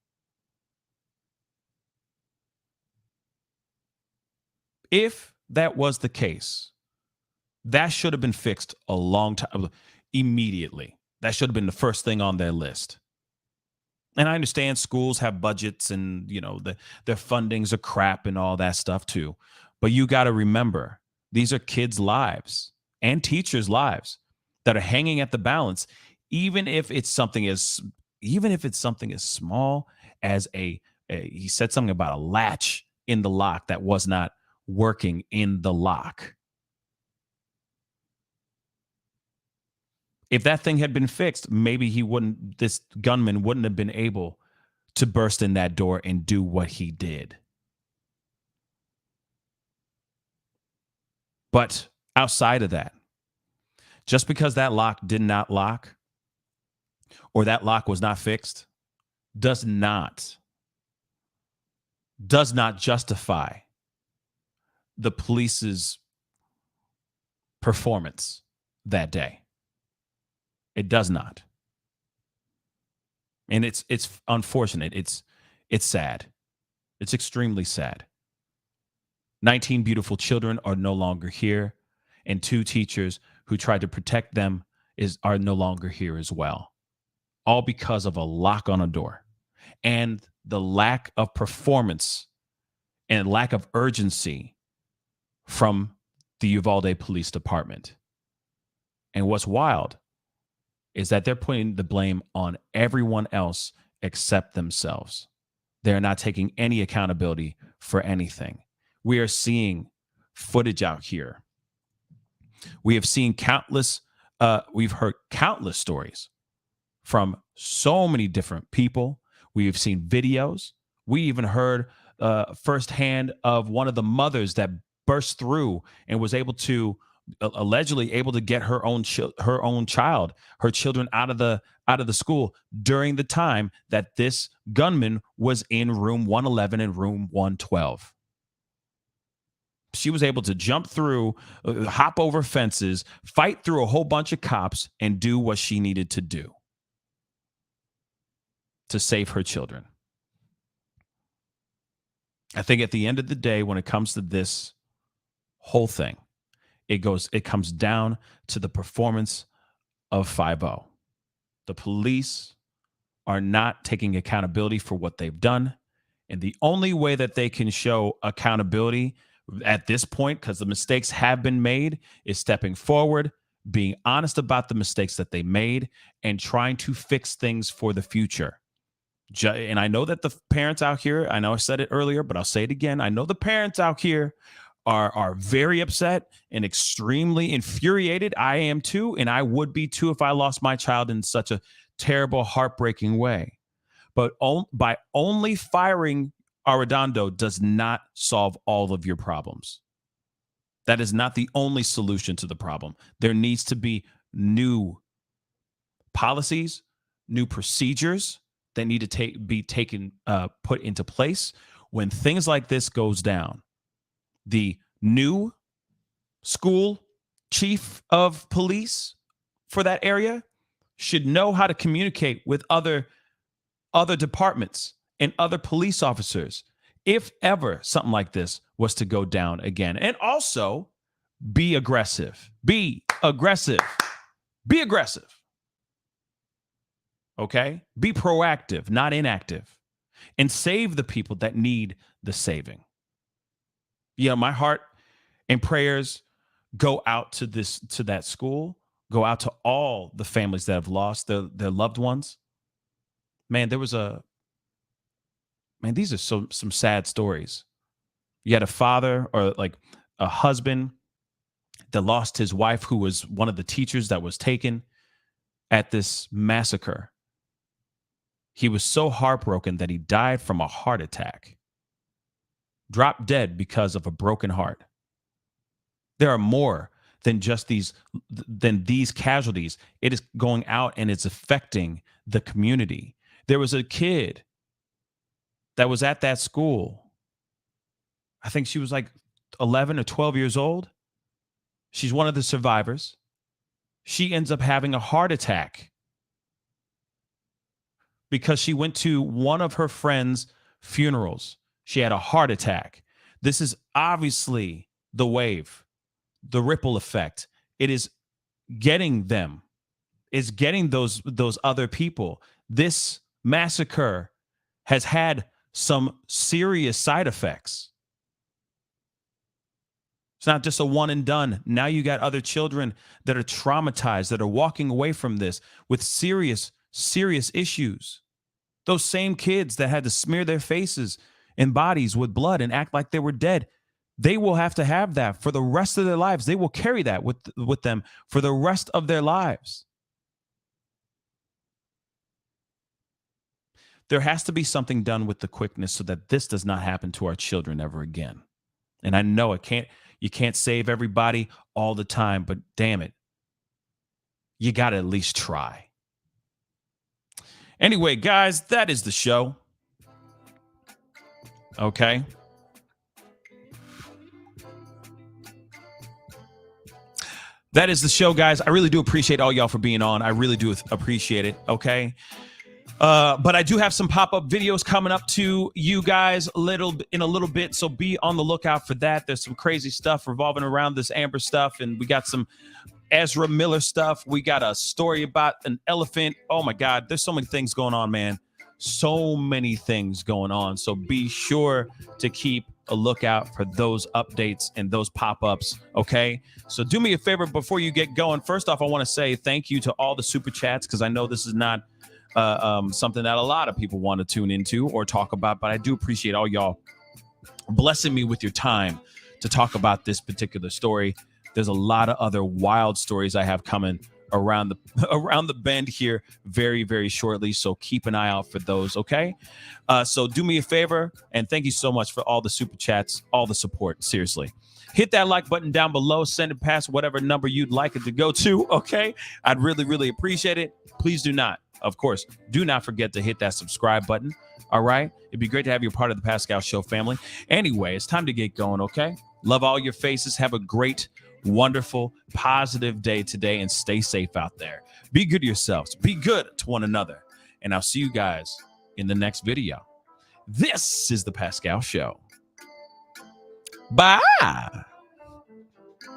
If that was the case, that should have been fixed a long time, immediately. That should have been the first thing on their list. And I understand schools have budgets and, their fundings are crap and all that stuff too. But you got to remember, these are kids' lives and teachers' lives that are hanging at the balance, even if it's something as small as he said something about a latch in the lock that was not working in the lock. If that thing had been fixed, maybe this gunman wouldn't have been able to burst in that door and do what he did. But outside of that, just because that lock did not lock or that lock was not fixed does not justify the police's performance that day. It does not. And it's unfortunate. It's sad. It's extremely sad. 19 beautiful children are no longer here, and 2 teachers who tried to protect them are no longer here as well. All because of a lock on a door and the lack of performance and lack of urgency from the Uvalde Police Department. And what's wild is that they're putting the blame on everyone else except themselves. They're not taking any accountability for anything. We are seeing footage out here We have seen we've heard countless stories from so many different people. We have seen videos. We even heard firsthand of one of the mothers that burst through and was able to allegedly able to get her own child, her children out of the school during the time that this gunman was in room 111 and room 112. She was able to jump through, hop over fences, fight through a whole bunch of cops, and do what she needed to do to save her children. I think at the end of the day, when it comes to this whole thing, it comes down to the performance of 5-0. The police are not taking accountability for what they've done. And the only way that they can show accountability at this point, because the mistakes have been made, is stepping forward, being honest about the mistakes that they made, and trying to fix things for the future. And I know that the parents out here, I know I said it earlier, but I'll say it again. I know the parents out here are very upset and extremely infuriated. I am too, and I would be too if I lost my child in such a terrible, heartbreaking way. But by only firing Arredondo does not solve all of your problems. That is not the only solution to the problem. There needs to be new policies, new procedures that need to be put into place when things like this goes down. The new school chief of police for that area should know how to communicate with other departments and other police officers if ever something like this was to go down again. And also be aggressive. Be aggressive. Be aggressive. Okay? Be proactive, not inactive. And save the people that need the saving. You know, my heart and prayers go out to that school, go out to all the families that have lost their loved ones. Man, these are some sad stories. You had a father or like a husband that lost his wife, who was one of the teachers that was taken at this massacre. He was so heartbroken that he died from a heart attack. Dropped dead because of a broken heart. There are more than just these casualties. It is going out and it's affecting the community. There was a kid that was at that school. I think she was like 11 or 12 years old. She's one of the survivors. She ends up having a heart attack because she went to one of her friends' funerals. She had a heart attack. This is obviously the wave, the ripple effect. It is getting them. It's getting those other people. This massacre has had some serious side effects. It's not just a one and done. Now you got other children that are traumatized, that are walking away from this with serious issues. Those same kids that had to smear their faces and bodies with blood and act like they were dead, they will have to have that for the rest of their lives. They will carry that with them for the rest of their lives. There has to be something done with the quickness so that this does not happen to our children ever again. And I know you can't save everybody all the time, but damn it, you got to at least try. Anyway, guys, that is the show. Okay. That is the show, guys. I really do appreciate all y'all for being on. I really do appreciate it. Okay. But I do have some pop-up videos coming up to you guys in a little bit, so be on the lookout for that. There's some crazy stuff revolving around this Amber stuff, and we got some Ezra Miller stuff. We got a story about an elephant. Oh my God, there's so many things going on, man. So many things going on. So be sure to keep a lookout for those updates and those pop-ups, okay? So do me a favor before you get going. First off, I want to say thank you to all the super chats, because I know this is not something that a lot of people want to tune into or talk about, but I do appreciate all y'all blessing me with your time to talk about this particular story. there's a lot of other wild stories I have coming around the bend here very, very shortly. So keep an eye out for those. Okay. So do me a favor. And thank you so much for all the super chats, all the support. Seriously. Hit that like button down below. Send it past whatever number you'd like it to go to. Okay. I'd really, really appreciate it. Please do not forget to hit that subscribe button. All right. It'd be great to have you a part of the Pascal Show family. Anyway, it's time to get going. Okay. Love all your faces. Have a great, wonderful, positive day today, and stay safe out there. Be good to yourselves. Be good to one another. And I'll see you guys in the next video. This is the Pascal Show. Bye.